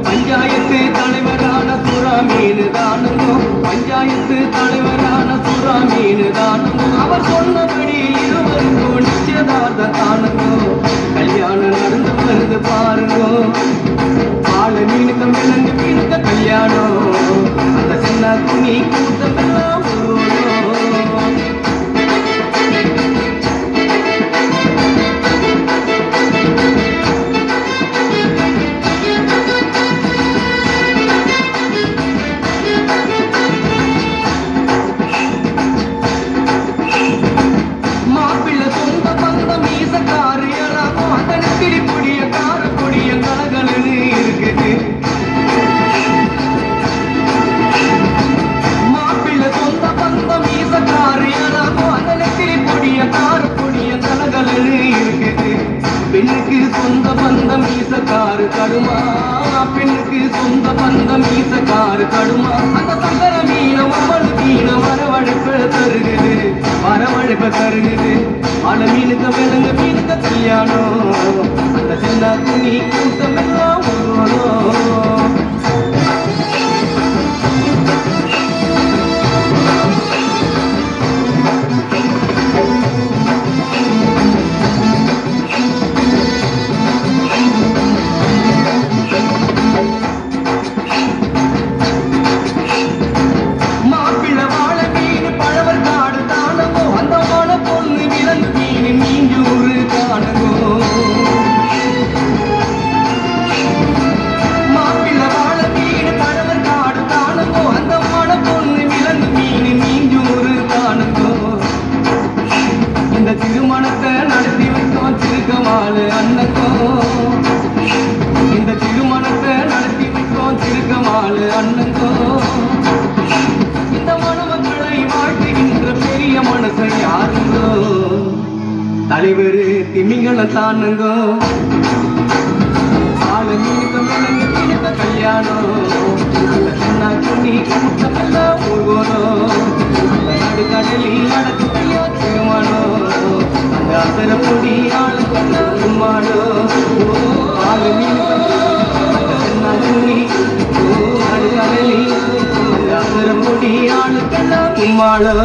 பஞ்சாயத்து தலைவரான சுறா மீனு தானுங்கோ பஞ்சாயத்து தலைவரான சுறா மீனு தானுங்கோ அவர் சொன்னபடி இருவருங்கோ நிச்சயதார்த்த தானுங்கோ கல்யாணம் நடந்து வருது பாருங்கோ ஆள மீனுக்க விலங்கு மீனுக்க கல்யாணம் அந்த சின்ன துணி கூட்டம் எல்லாம் பெண்ணுக்கு சொந்த பந்தம் மீசக்காரு கடுமா பெண்ணுக்கு சொந்த பந்தம் மீசக்காரு கடுமா அந்த சங்கர மீனம் அம்மனு மீனம் வரவழைப்ப தருகுது வரவழைப்ப தருகுது ஆள மீனுக்க விலங்கு மீனுக்க கல்யாணம் அந்த சின்ன துணி கூட்டம் எல்லாம் ஊர்வலம் தலைவர் திமிங்கலம் தானுங்க ஆளு மீனுக்கு மிளகு திணித்த கல்யாணம் துணி முட்டமெல்லாம் ஊர்வலம் நடுக்கடலில் நடக்கும் கையா திருமணம் அந்த அசர பொடி ஆளு கும்மாடோ ஆளு மீனுக்கு துணி நடுக்கடலில் அந்த அசர பொடி ஆளுக்கெல்லாம் கும்மாடோ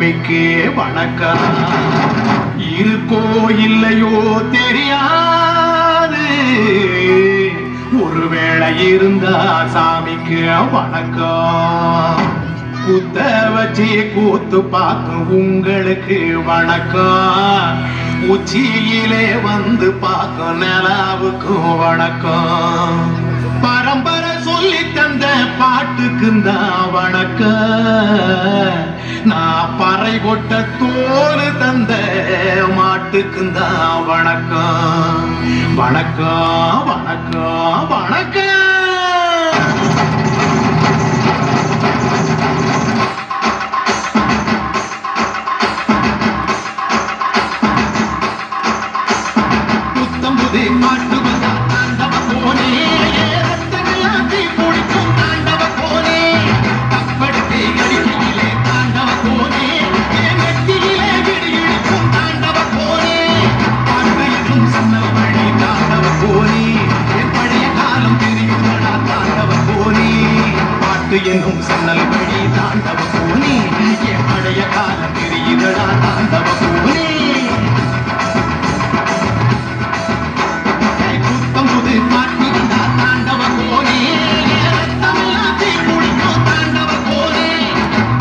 பூமிக்கு வணக்கம். இருக்கோ இல்லையோ தெரியாது, ஒருவேளை இருந்தா சாமிக்கு வணக்கம். குத்த வச்சு கூத்து பார்க்கும் உங்களுக்கு வணக்கம். உச்சியிலே வந்து பார்க்கும் நிலாவுக்கும் வணக்கம். பரம்பரை சொல்லி தந்த பாட்டுக்குந்தான் வணக்கம். நான் பறை கொட்ட தோல் தந்த மாட்டுக்குந்தான் வணக்கம். வணக்கம் வணக்கம் வணக்கம். என்னும் சன்னல் வழி தாண்டவ போனே, என் பழைய காலம் தெரியுதடா தாண்டவ போனே. புத்தம் புது பாட்டி வந்தா தாண்டவ போனே, தமிழ்நாட்டில் குடிக்கும் தாண்டவ போனே.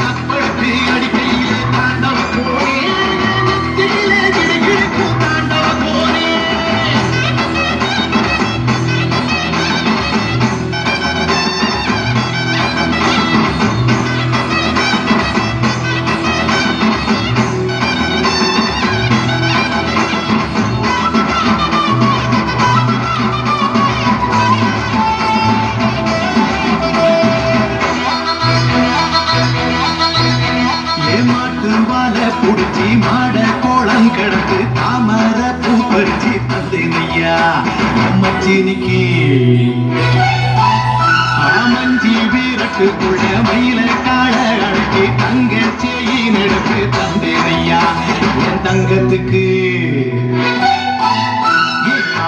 கப்படுத்து அடிக்கையிலே தாண்டவ போனே, நெத்தியிலே கிடுகிடுக்கும் தாண்டவ போனே. புடிச்சி மாட கோலம் கிடந்து தாமர பூ பறிச்சு தந்தேனையா மச்சினிக்கு. ஆமஞ்சி வீரட்டுக்குள்ள மயில கால அடக்கி தங்க செயின் எடுத்து தந்தேனையா என் தங்கத்துக்கு.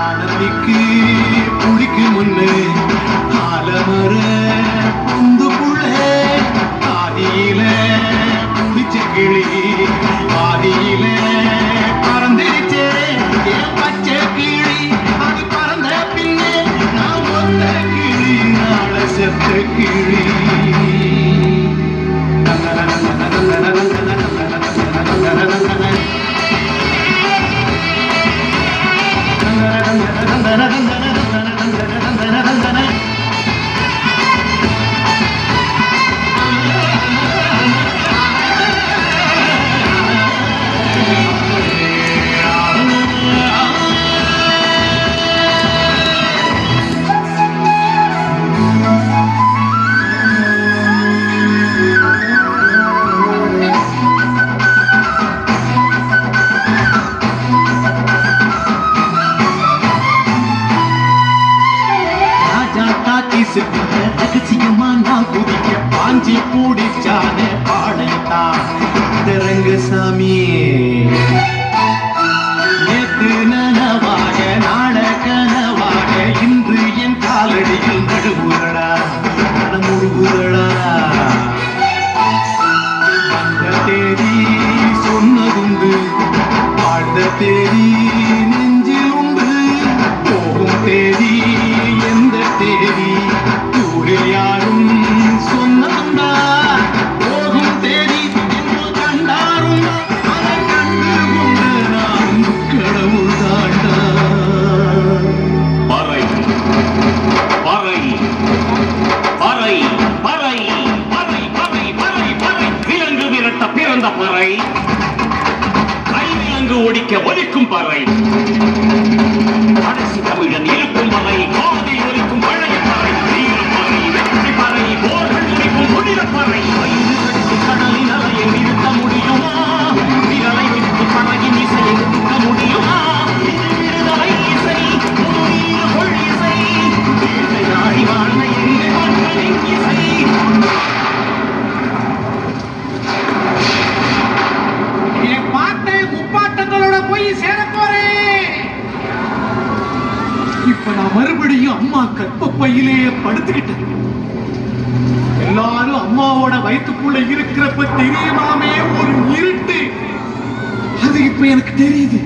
ஆனந்திக்கு புடிக்கு முன்னு ஆலமர பொந்துக்குள்ள ஆதியில புடிச்ச கிளி ஆதியில பறந்துருச்சே என் பச்சை கிளி. அது பறந்த பின்னே நான் ஒத்த கிளி நாள செத்த கிளி. ரகசியமா நான் குதிக்க பாஞ்சி கூடிச்சான பாடைத்தான் ரங்கசாமி. நேற்று நனவாக நாள கனவாக இன்று என் காலடியில் நடுவுறடா நடுமுழுகுறடா. அந்த தேதி சொன்னதுண்டு, வாழ்ந்த தேதி நெஞ்சில் உண்டு. போகும் தேதி எந்த தேதி ஊரில் யாரும் சொன்னதுண்டா. போகும் தேதி என்று கண்டாரும் அதை கண்டு கொண்டு நான் கடவுள் தாண்டா. பறை பறை பறை பறை பறை பறை பறை பறை விலங்கு விரட்ட பிறந்த பறை, கை விலங்கு ஒடிக்க ஒலிக்கும் பறை. கடைசி தமிழன் இருக்கும் பறை, காதில் ஒலிக்கும் பழைய பறை. வீரப்பறை வெற்றி பறை, போர்கள் ஒலிக்கும் புனித பறை. கடலின் அலையை நிறுத்த முடியுமா? விரலை விட்டு பறையின் இசையை நிறுத்த முடியுமா? விடுதலை இசை கொள் இசை நாடி வாழ்ந்த எங்கள் மக்களின் இசை. என் பாட்டை முப்பாட்டங்களோட போய் சேர போறேன். இப்ப நான் மறுபடியும் அம்மா கற்பப்பையிலே படுத்துக்கிட்டேன். எல்லாரும் அம்மாவோட வயிற்றுக்குள்ள இருக்கிறப்ப தெரியுமாமே ஒரு இருட்டு, அது இப்ப எனக்கு தெரியுது.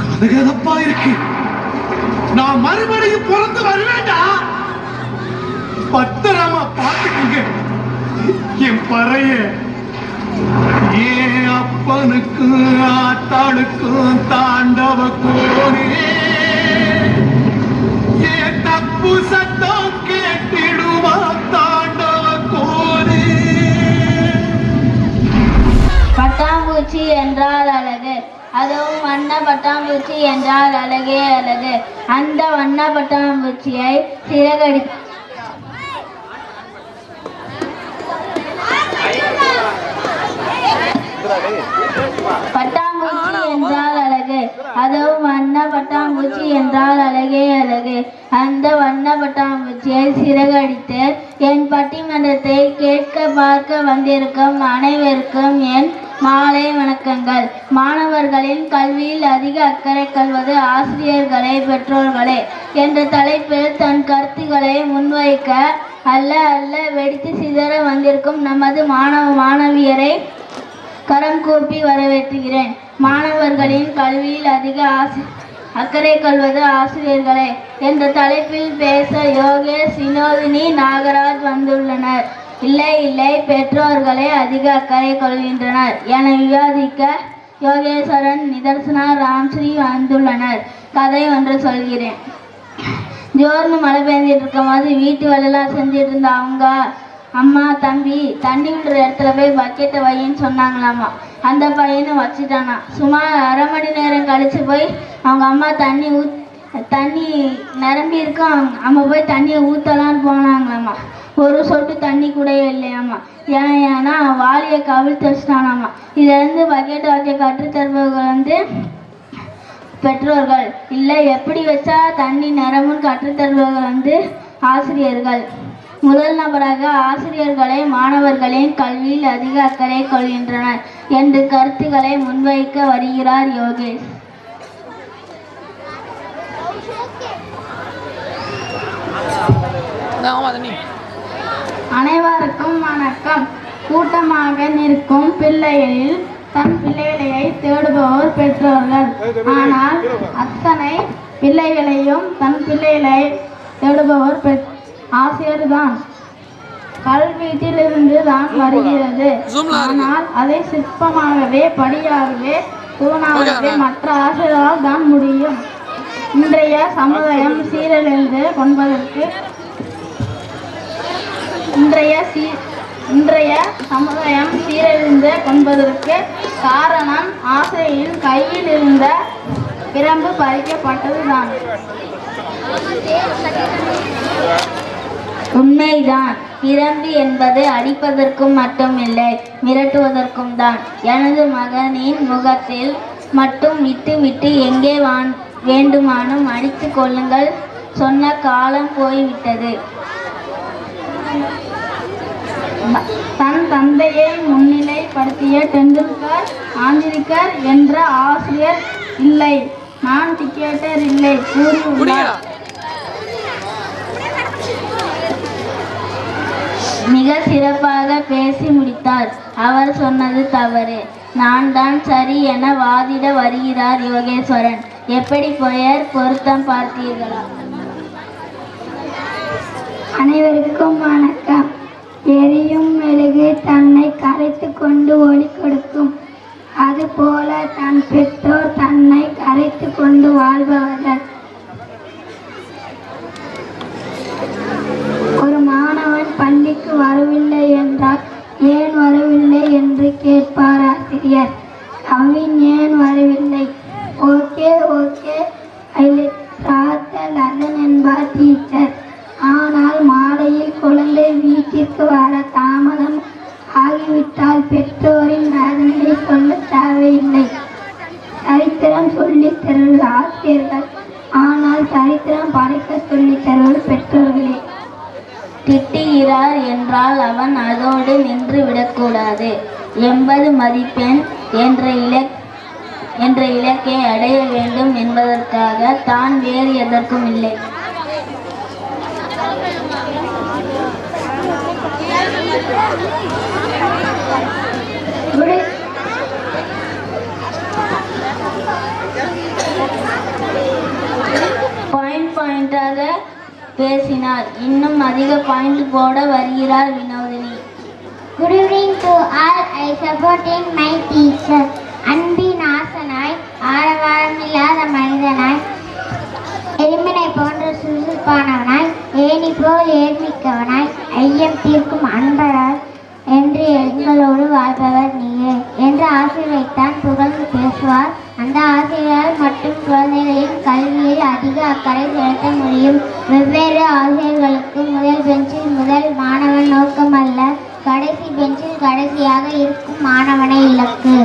கதகதப்பா இருக்கு. நான் மறுபடியும் பிறந்து வருவேண்டா. பத்திரமா பார்த்துக்குங்க என் பறைய. ஏன் அப்பனுக்கும் ஆத்தாளுக்கும் தாண்டவ கோனே, ஏன் தப்பு சத்தம் கேட்டிடுமா தாண்டவ கோனே. பட்டாம்பூச்சி என்றால் அழகு, அதுவும் வண்ண பட்டாம்பூச்சி என்றால் அழகே அழகு. அந்த வண்ண பட்டாம்பூச்சியை சிறகடி பட்டாம்பூச்சி என்றால் அழகு, அதுவும் வண்ண பட்டாம்பூச்சி என்றால் அழகே அழகு. அந்த வண்ண பட்டாம்பூச்சியை சிறகடித்து என் பட்டிமன்றத்தை கேட்க பார்க்க வந்திருக்கும் அனைவருக்கும் என் மாலை வணக்கங்கள். மாணவர்களின் கல்வியில் அதிக அக்கறை கொள்வது ஆசிரியர்களே பெற்றோர்களே என்ற தலைப்பில் தன் கருத்துக்களை முன்வைக்க அல்ல வெடித்து சிதற வந்திருக்கும் நமது மாணவியரை கரம் கூப்பி வரவேற்றுகிறேன். மாணவர்களின் கல்வியில் அதிக அக்கறை கொள்வது ஆசிரியர்களே என்ற தலைப்பில் பேச யோகேஷ், வினோதினி, நாகராஜ் வந்துள்ளனர். இல்லை பெற்றோர்களே அதிக அக்கறை கொள்கின்றனர் என விவாதிக்க யோகேஸ்வரன், நிதர்சனா, ராம்ஸ்ரீ வந்துள்ளனர். கதை ஒன்று சொல்கிறேன். ஜோர்னு மழை பெஞ்சிட்டு இருக்கும்போது வீட்டு வேலையெல்லாம் செஞ்சுட்டு இருந்த அவங்க அம்மா, தம்பி தண்ணி விடுற இடத்துல போய் பக்கெட்டை வையின்னு சொன்னாங்களாமா. அந்த பையனும் வச்சுட்டானா. சுமார் அரை மணி நேரம் கழிச்சு போய் அவங்க அம்மா தண்ணி நிரம்பி இருக்கும், அம்மா போய் தண்ணியை ஊற்றலான்னு போனாங்களாமா. ஒரு சொட்டு தண்ணி கூட இல்லையாம்மா. ஏன்னா வாளியை கவிழ்த்து வச்சுட்டானாமா. இதிலேருந்து பக்கெட்டை வைக்க கற்றுத்தருபவர்கள் பெற்றோர்கள், இல்லை எப்படி வச்சா தண்ணி நிரம்புன்னு கற்றுத்தருபவர்கள் ஆசிரியர்கள். முதல் நபராக ஆசிரியர்களை மாணவர்களின் கல்வியில் அதிக அக்கறை கொள்கின்றனர் என்று கருத்துக்களை முன்வைக்க வருகிறார் யோகேஷ். அனைவருக்கும் வணக்கம். கூட்டமாக நிற்கும் பிள்ளைகளில் தன் பிள்ளைகளை தேடுபவர் பெற்றோர்கள். ஆனால் அத்தனை பிள்ளைகளையும் தன் பிள்ளைகளை தேடுபவர் ஆசிரியர்தான். கல் வீட்டிலிருந்து தான் வருகிறது. ஆனால் அதை சிற்பமாகவே, படியாகவே, தூணாகவே மற்ற ஆசிரியரால் தான் முடியும். இன்றைய சமுதாயம் சீரழிந்து கொண்டதற்கு காரணம் ஆசிரியரின் கையில் இருந்த பிரம்பு பறிக்கப்பட்டதுதான். உண்மைதான். பிரம்பு என்பது அடிப்பதற்கும் மட்டுமில்லை, மிரட்டுவதற்கும் தான். எனது மகனின் முகத்தில் மட்டும் விட்டு எங்கே வேண்டுமானும் அடித்து கொள்ளுங்கள் சொன்ன காலம் போய்விட்டது. தன் தந்தையை முன்னிலைப்படுத்திய டெண்டுல்கர், ஆந்திரிக்கர் என்ற ஆசிரியர் இல்லை, நான் டிக்கெட்டர் இல்லை கூறியுள்ளார். மிக சிறப்பாக பேசி முடித்தார். அவர் சொன்னது தவறு, நான் தான் சரி என வாதிட வருகிறார் யோகேஸ்வரன். எப்படி பெயர் பொருத்தம் பார்த்தீர்களா? அனைவருக்கும் வணக்கம். எரியும் மெழுகு தன்னை கரைத்து கொண்டு ஒளி கொடுக்கும், அதுபோல தன் பெற்றோர் தன்னை கரைத்து கொண்டு வாழ்பவர்கள். ஒரு மாணவன் பள்ளிக்கு வரவில்லை என்றால் ஏன் வரவில்லை என்று கேட்பார் ஆசிரியர். கவின் ஏன் வரவில்லை? ஓகே ஐ லெசன் என்பார் டீச்சர். ஆனால் மாலையில் குழந்தை வீட்டிற்கு வர தாமதம் ஆகிவிட்டால் பெற்றோரின் வேதனையை சொல்ல தேவையில்லை. சரித்திரம் சொல்லித் தருவது ஆசிரியர்கள், ஆனால் சரித்திரம் படைக்க சொல்லித் தருவது பெற்றோர்களே. திட்டுகிறார் என்றால் அவன் அதோடு நின்று விடக்கூடாது. 80 மதிப்பெண் என்ற இலக்கை அடைய வேண்டும் என்பதற்காக தான் வேறு எதற்கும் இல்லை. பாயிண்டாக பேசினார். இன்னும் அதிக பாயிண்ட் போட வருகிறார் Vinodhini. Good evening to all. I supporting my teacher. அன்பின் ஆசனாய், ஆரவாரமில்லாத மனிதனாய், எலும்பினை போன்ற சுறுசுறுப்பானவனாய், ஏணி போல் ஏர்மிக்கவனாய், ஐயம் தீர்க்கும் அன்பராய் என்று எங்களோடு வாழ்பவர் நீயே என்று ஆசிரியரைத்தான் புகழ்ந்து பேசுவார். அந்த ஆசிரியர் மட்டும் குழந்தைகளின் கல்வியில் அதிக அக்கறை செலுத்த முடியும். வெவ்வேறு ஆசிரியர்களுக்கு முதல் பெஞ்சில் முதல் மாணவன் நோக்கம் அல்ல, கடைசி பெஞ்சில் கடைசியாக இருக்கும் மாணவனை இலக்கு.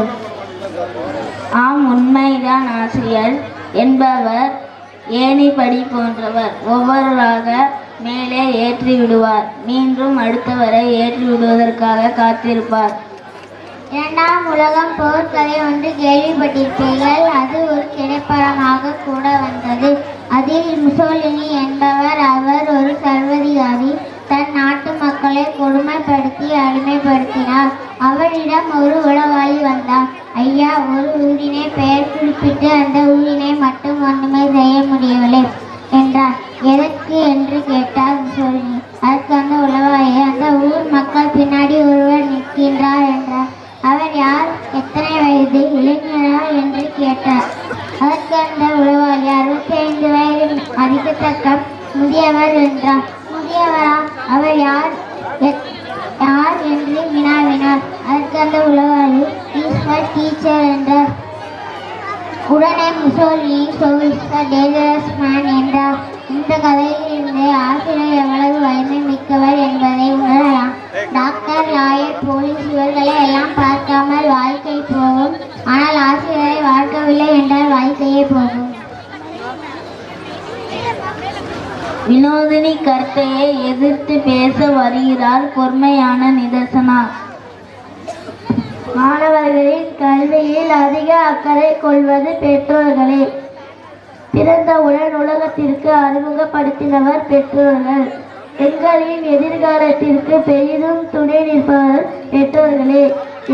ஆம், உண்மைதான். ஆசிரியர் என்பவர் ஏணிப்படி போன்றவர். ஒவ்வொருவராக மேலே ஏற்றி விடுவார், மீண்டும் அடுத்தவரை ஏற்றி விடுவதற்காக காத்திருப்பார். இரண்டாம் உலகம் போர்க்கதை ஒன்று கேள்விப்பட்டிருப்பீர்கள். அது ஒரு திரைப்படமாக கூட வந்தது. அதில் முசோலினி என்பவர், அவர் ஒரு சர்வதிகாரி, தன் நாட்டு மக்களை கொடுமைப்படுத்தி அடிமைப்படுத்தினார். அவரிடம் ஒரு உளவாளி வந்தார். ஐயா, ஒரு ஊரினை பெயர் குறிப்பிட்டு அந்த ஊரினை மட்டும் ஒன்றுமே செய்ய முடியவில்லை என்றார். எதற்கு என்று கேட்டார் முசோலினி. அதற்கு அந்த உளவாளி, அந்த ஊர் மக்கள் பின்னாடி ஒருவர் நிற்கின்றார் என்றார். அவர் யார், எத்தனை வயது, இளைஞரா என்று கேட்டார். அதற்கு அந்த உளவாளி, 65 வயது மதிக்கத்தக்க முதியவர் என்றார். முதியவரா, அவர் யார் யார் என்று வினாவினார். அதற்கு அந்த உளவாளி, ஈஸ்வர் டீச்சர் என்றார். உடனே Mussolini, "So is a dangerous man" என்றார். இந்த கதையிலிருந்து ஆசிரியர் எவ்வளவு வலிமை மிக்கவர் என்பதை உணரலாம். டாக்டர், லாயர், போலீஸ் இவர்களை எல்லாம் பார்க்காமல் வாழ்க்கை போகும். ஆனால் ஆசிரியரை பார்க்கவில்லை என்றால் வாழ்க்கையே போகும். வினோதினி கருத்தையை எதிர்த்து பேச வருகிறார் பொறுமையான நிதர்சனா. மாணவர்களின் கல்வியில் அதிக அக்கறை கொள்வது பெற்றோர்களே. பிறந்தவுடன் உலகத்திற்கு அறிமுகப்படுத்தினவர் பெற்றோர்கள். எங்களின் எதிர்காலத்திற்கு பெரிதும் துணை நிற்பவர் பெற்றோர்களே.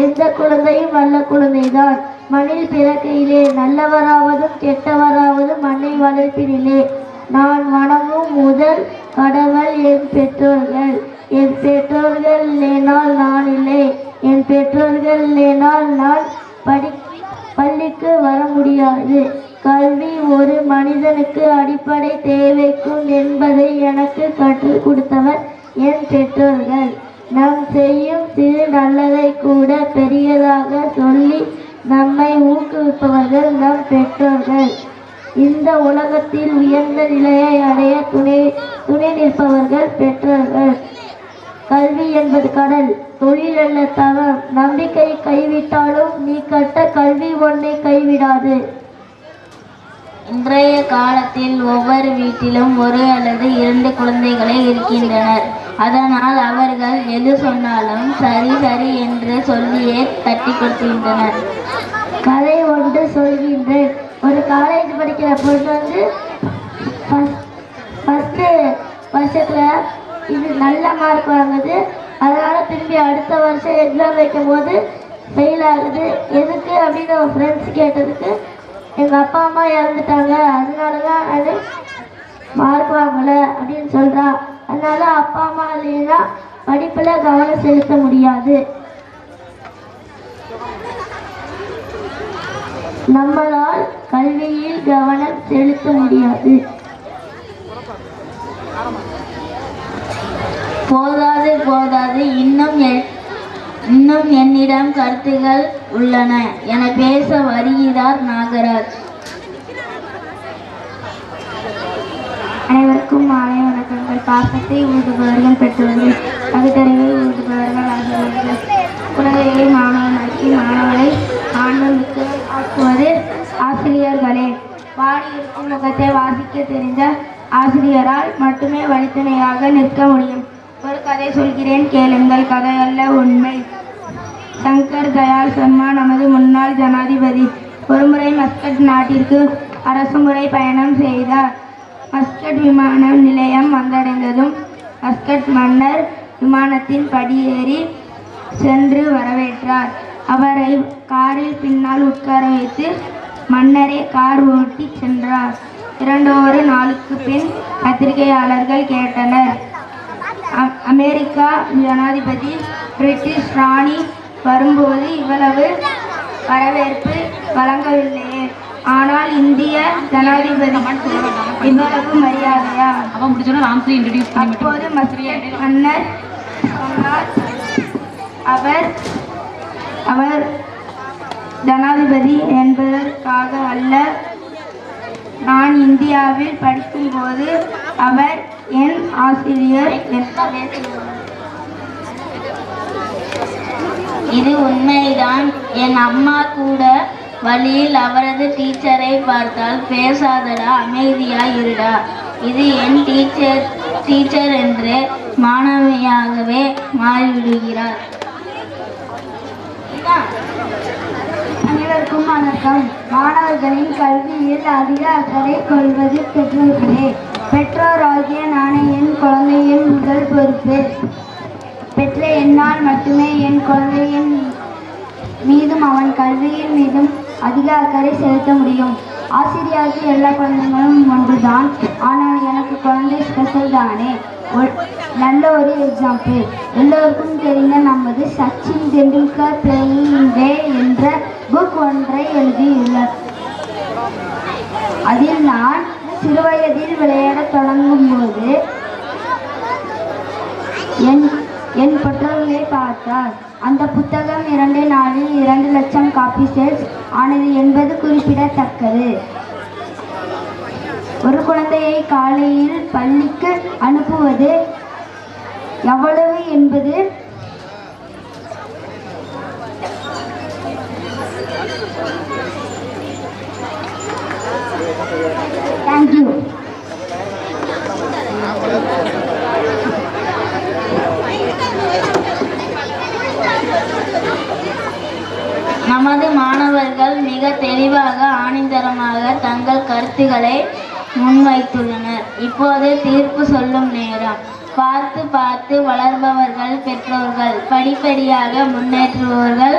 எந்த குழந்தையும் நல்ல குழந்தைதான். மண்ணில் பிறக்கையிலே நல்லவராவதும் கெட்டவராவதும் மண்ணை வளர்ப்பினிலே. நான் வணங்கும் முதல் கடவுள் என் பெற்றோர்கள். என் பெற்றோர்கள் இல்லைனால் நான் இல்லை. என் பெற்றோர்கள் இல்லைனால் நான் பள்ளிக்கு வர முடியாது. கல்வி ஒரு மனிதனுக்கு அடிப்படை தேவைக்கும் என்பதை எனக்கு கற்றுக் கொடுத்தவர் என் பெற்றோர்கள். நாம் செய்யும் சிறு நல்லதை கூட பெரியதாக சொல்லி நம்மை ஊக்குவிப்பவர்கள் நம் பெற்றோர்கள். இந்த உலகத்தில் உயர்ந்த நிலையை அடைய துணை நிற்பவர்கள் பெற்றோர்கள். கல்வி என்பது கடல், தொழில் அல்ல தவம். நம்பிக்கை கைவிட்டாலும் நீ கட்ட கல்வி உன்னை கைவிடாது. இன்றைய காலத்தில் ஒவ்வொரு வீட்டிலும் ஒரு அல்லது 2 குழந்தைகளே இருக்கின்றனர். அதனால் அவர்கள் எது சொன்னாலும் சரி சரி என்று சொல்லியே தட்டி கொடுக்கின்றனர். கதை ஒன்று சொல்கின்றேன். ஒரு காலேஜ் படிக்கிற பொண்ணு ஃபஸ்ட்டு வருஷத்தில் இது நல்ல மார்க் வாங்குது. அதனால் திரும்பி அடுத்த வருஷம் எக்ஸாம் வைக்கும் போது ஃபெயில் ஆகுது. எதுக்கு அப்படின்னு அவன் ஃப்ரெண்ட்ஸ் கேட்டதுக்கு, எங்கள் அப்பா அம்மா இறந்துட்டாங்க, அதனால தான் அது மார்க் வாங்கலை அப்படின்னு சொல்கிறா. அதனால் அப்பா அம்மா இல்லைன்னா படிப்பில் கவனம் செலுத்த முடியாது. நம்மளால் கல்வியில் கவனம் செலுத்த முடியாது. போதாது போதாது, இன்னும் என்னிடம் கருத்துகள் உள்ளன என பேச வருகிறார் நாகராஜ். அனைவருக்கும் மாலை வணக்கங்கள். பாசத்தை ஊதுபவர்கள் பெற்றோர்கள், பகுத்தறிவை ஊதுபவர்கள் ஆகியவர்கள். குழந்தைகளை மாணவனாக்கி மாணவனை ஆன்மீக ஆக்குவது ஆசிரியர்களே. வாடி இருக்கும் முகத்தை வாசிக்க தெரிந்த ஆசிரியரால் மட்டுமே வழித்துணையாக நிற்க முடியும். ஒரு கதை சொல்கிறேன், கேளுங்கள். கதை அல்ல, உண்மை. சங்கர் தயாள் சர்மா நமது முன்னாள் ஜனாதிபதி ஒருமுறை மஸ்கட் நாட்டிற்கு அரசுமுறை பயணம் செய்தார். மஸ்கட் விமான நிலையம் வந்தடைந்ததும் மஸ்கட் மன்னர் விமானத்தின் படியேறி சென்று வரவேற்றார். அவரை காரில் பின்னால் உட்கார வைத்து மன்னரே கார் ஓட்டி சென்றார். 2 நாளுக்கு பின் பத்திரிகையாளர்கள் கேட்டனர், அமெரிக்கா ஜனாதிபதி பிரிட்டிஷ் ராணி வரும்போது இவ்வளவு வரவேற்பு வழங்கவில்லையே, ஆனால் இந்திய ஜனாதிபதி இவ்வளவு மரியாதையா? அப்போது மன்னர் சொன்னார், அவர் ஜனாதிபதி என்பதற்காக அல்ல, நான் இந்தியாவில் படிக்கும்போது அவர் என் ஆசிரியர். இது உண்மைதான். என் அம்மா கூட வழியில் அவரது டீச்சரை பார்த்தால், பேசாதடா, அமைதியா இருடா, இது என் டீச்சர் என்று மாணவியாகவே மாறிவிடுகிறார். அனைவருக்கும் வணக்கம். மாணவர்களின் கல்வியில் அதிக அக்கறை கொள்வது பெற்றோர்களே. பெற்றோராகிய நானே என் குழந்தையின் முதல் பொறுப்பு. பெற்ற என்னால் மட்டுமே என் குழந்தையின் மீதும் அவன் கல்வியின் மீதும் அதிக அக்கறை செலுத்த முடியும். ஆசிரியருக்கு எல்லா குழந்தைகளும் ஒன்றுதான், ஆனால் எனக்கு குழந்தை ஸ்பெஷல் தானே. நல்ல ஒரு எக்ஸாம்பிள், எல்லோருக்கும் தெரிந்த நமது சச்சின் டெண்டுல்கர் பிளேயிங் டே என்ற புக் ஒன்றை எழுதியுள்ளார். அதில் நான் சிறுவயதில் விளையாடத் தொடங்கும் போது என் பெற்றோர்களை பார்த்தார். அந்த புத்தகம் 2 நாளில் 2 லட்சம் காப்பி சேல்ஸ் ஆனது என்பது குறிப்பிடத்தக்கது. ஒரு குழந்தையை காலையில் பள்ளிக்கு அனுப்புவது எவ்வளவு என்பது தேங்க்யூ. நமது மாணவர்கள் மிக தெளிவாக ஆணித்தரமாக தங்கள் கருத்துக்களை முன்வைத்துள்ளனர். இப்போது தீர்ப்பு சொல்லும் நேரம். பார்த்து பார்த்து வளர்பவர்கள் பெற்றோர்கள், படிப்படியாக முன்னேற்றுபவர்கள்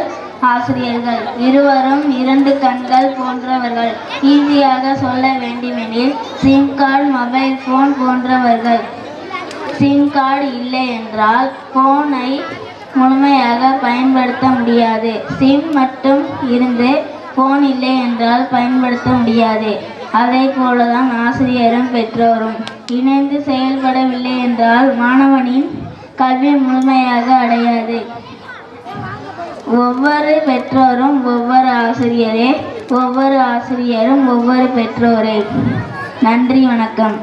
ஆசிரியர்கள். இருவரும் 2 கண்கள் போன்றவர்கள். ஈஸியாக சொல்ல வேண்டுமெனில் சிம் கார்டு, மொபைல் ஃபோன் போன்றவர்கள். சிம் கார்டு இல்லை என்றால் ஃபோனை முழுமையாக பயன்படுத்த முடியாது. சிம் மட்டும் இருந்து ஃபோன் இல்லை என்றால் பயன்படுத்த முடியாது. அதே போலதான் ஆசிரியரும் பெற்றோரும் இணைந்து செயல்படவில்லை என்றால் மாணவனின் கல்வி முழுமையாக அடையாது. ஒவ்வொரு பெற்றோரும் ஒவ்வொரு ஆசிரியரே, ஒவ்வொரு ஆசிரியரும் ஒவ்வொரு பெற்றோரே. நன்றி, வணக்கம்.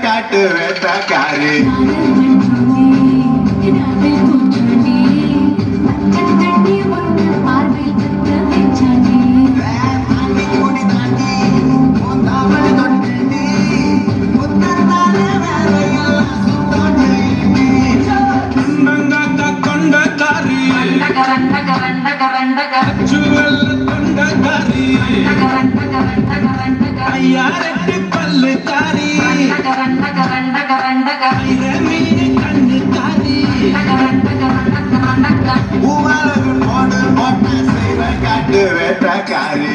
காட்டு வேட்டக்காரி ஐயாரெட்டு பல்லு தாரி காரு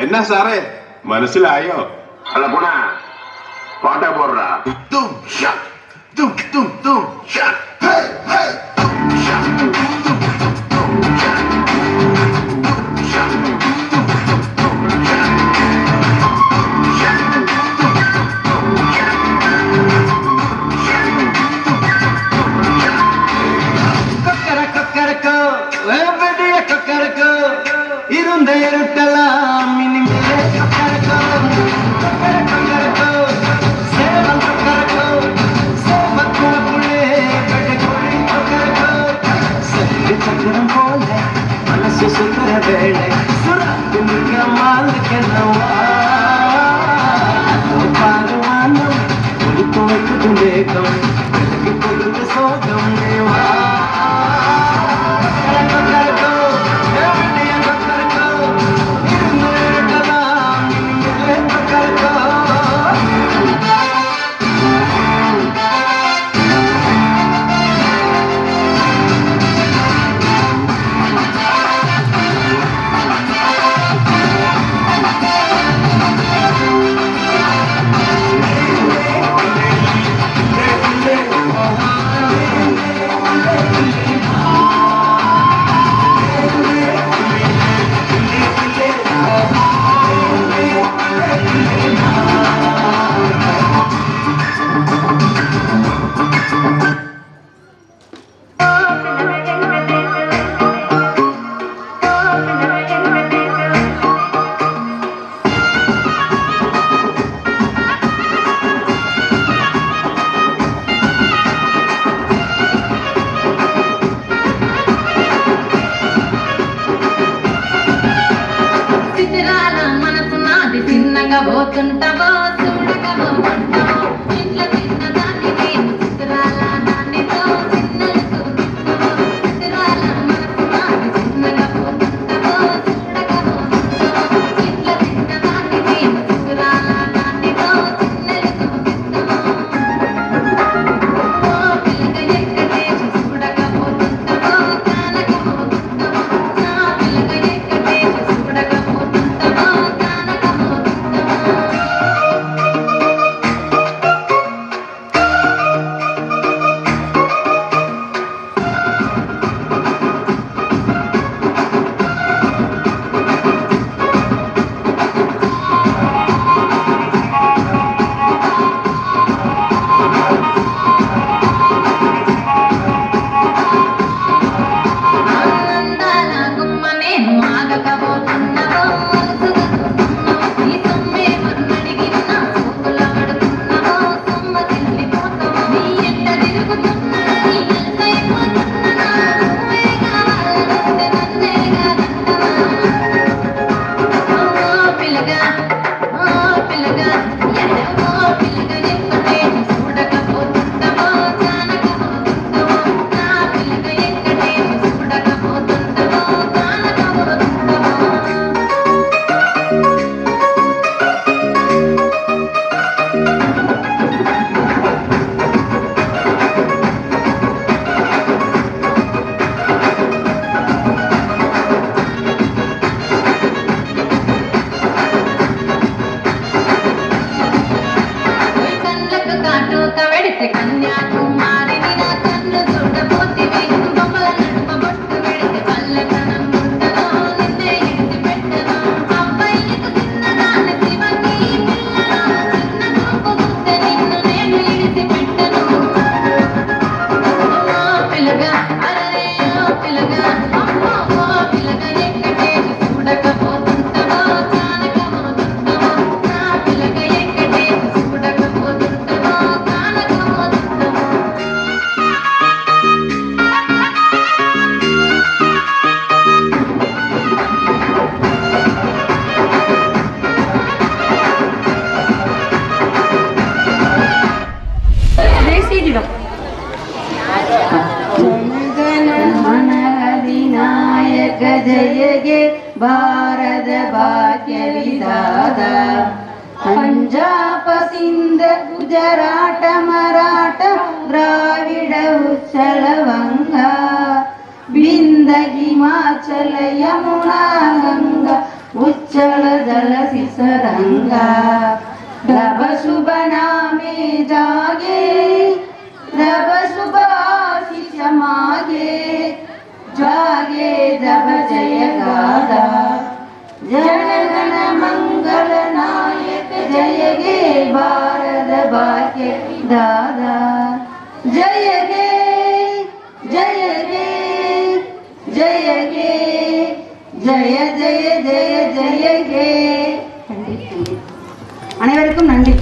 என்ன சாரே മനസ്സിലായോ? അല്ല പോണാ പാട്ടാ പോടുറാ തും ഷാ തും തും തും ഷാ ഹേ ഹേ തും ഷാ இருந்த இருட்டலாம் இனிமேலே கொக்கரக்கோ கொக்கரக்கோ சேவல் கொக்கரக்கோ சேவக்குளப்புள்ளே வெட்டக்கோழி கொக்கரக்கோ சரி சக்கரம் போல மனசு சுந்தர வேளை சுரத்து மிக மாலுக்கென்னவா பாருவானம் ஒரு தோற்று வேகம் கொடுத்து சோகம் தேவா పోతుంటావో చూడకవో అంటావో ఇంట్లో చిన్న దాన్ని నేను చిత్రాల దానితో చిన్నలకు తింటావో చిత్రాల మనసు నాకు చిన్నగా పోతుంటావో చూడకవో అంటావో ఇంట్లో చిన్న దాన్ని నేను చిత్రాల దానితో చిన్నలకు తింటావో పిల్లగా ఎక్కడేసి చూడకపోతుంటావో కానకపోతుంటావో నా పిల్లగా ఎక్కడేసి చూడకపోతుంటావో కానకపోతుంటావో అరరేయో పిలగా అమ్మో ఓ పిలగా ఎక్కటేసి చూడకపోతుంటవో కానకమోతుంటవో నా పిలగా ఎక్కటేసి చూడకపోతుంటవో కానకమోతుంటవో जनगणमनधिनायक जय गे भारत भाग्य विधाता पंजाब सिंध गुजरात मराठा द्राविड उच्चल वंगा बिंद हिमाचल यमुना गंगा उच्चल जल सिसरंगा रब शुभ नामे जागे रब शुभ आशीष मागे जागे जब जय गादा जनगण मंगल नायक जय गे भारत भाग्य दादा जय गे जय गे जय गे जय जय जय जय गे அனைவருக்கும் நன்றி.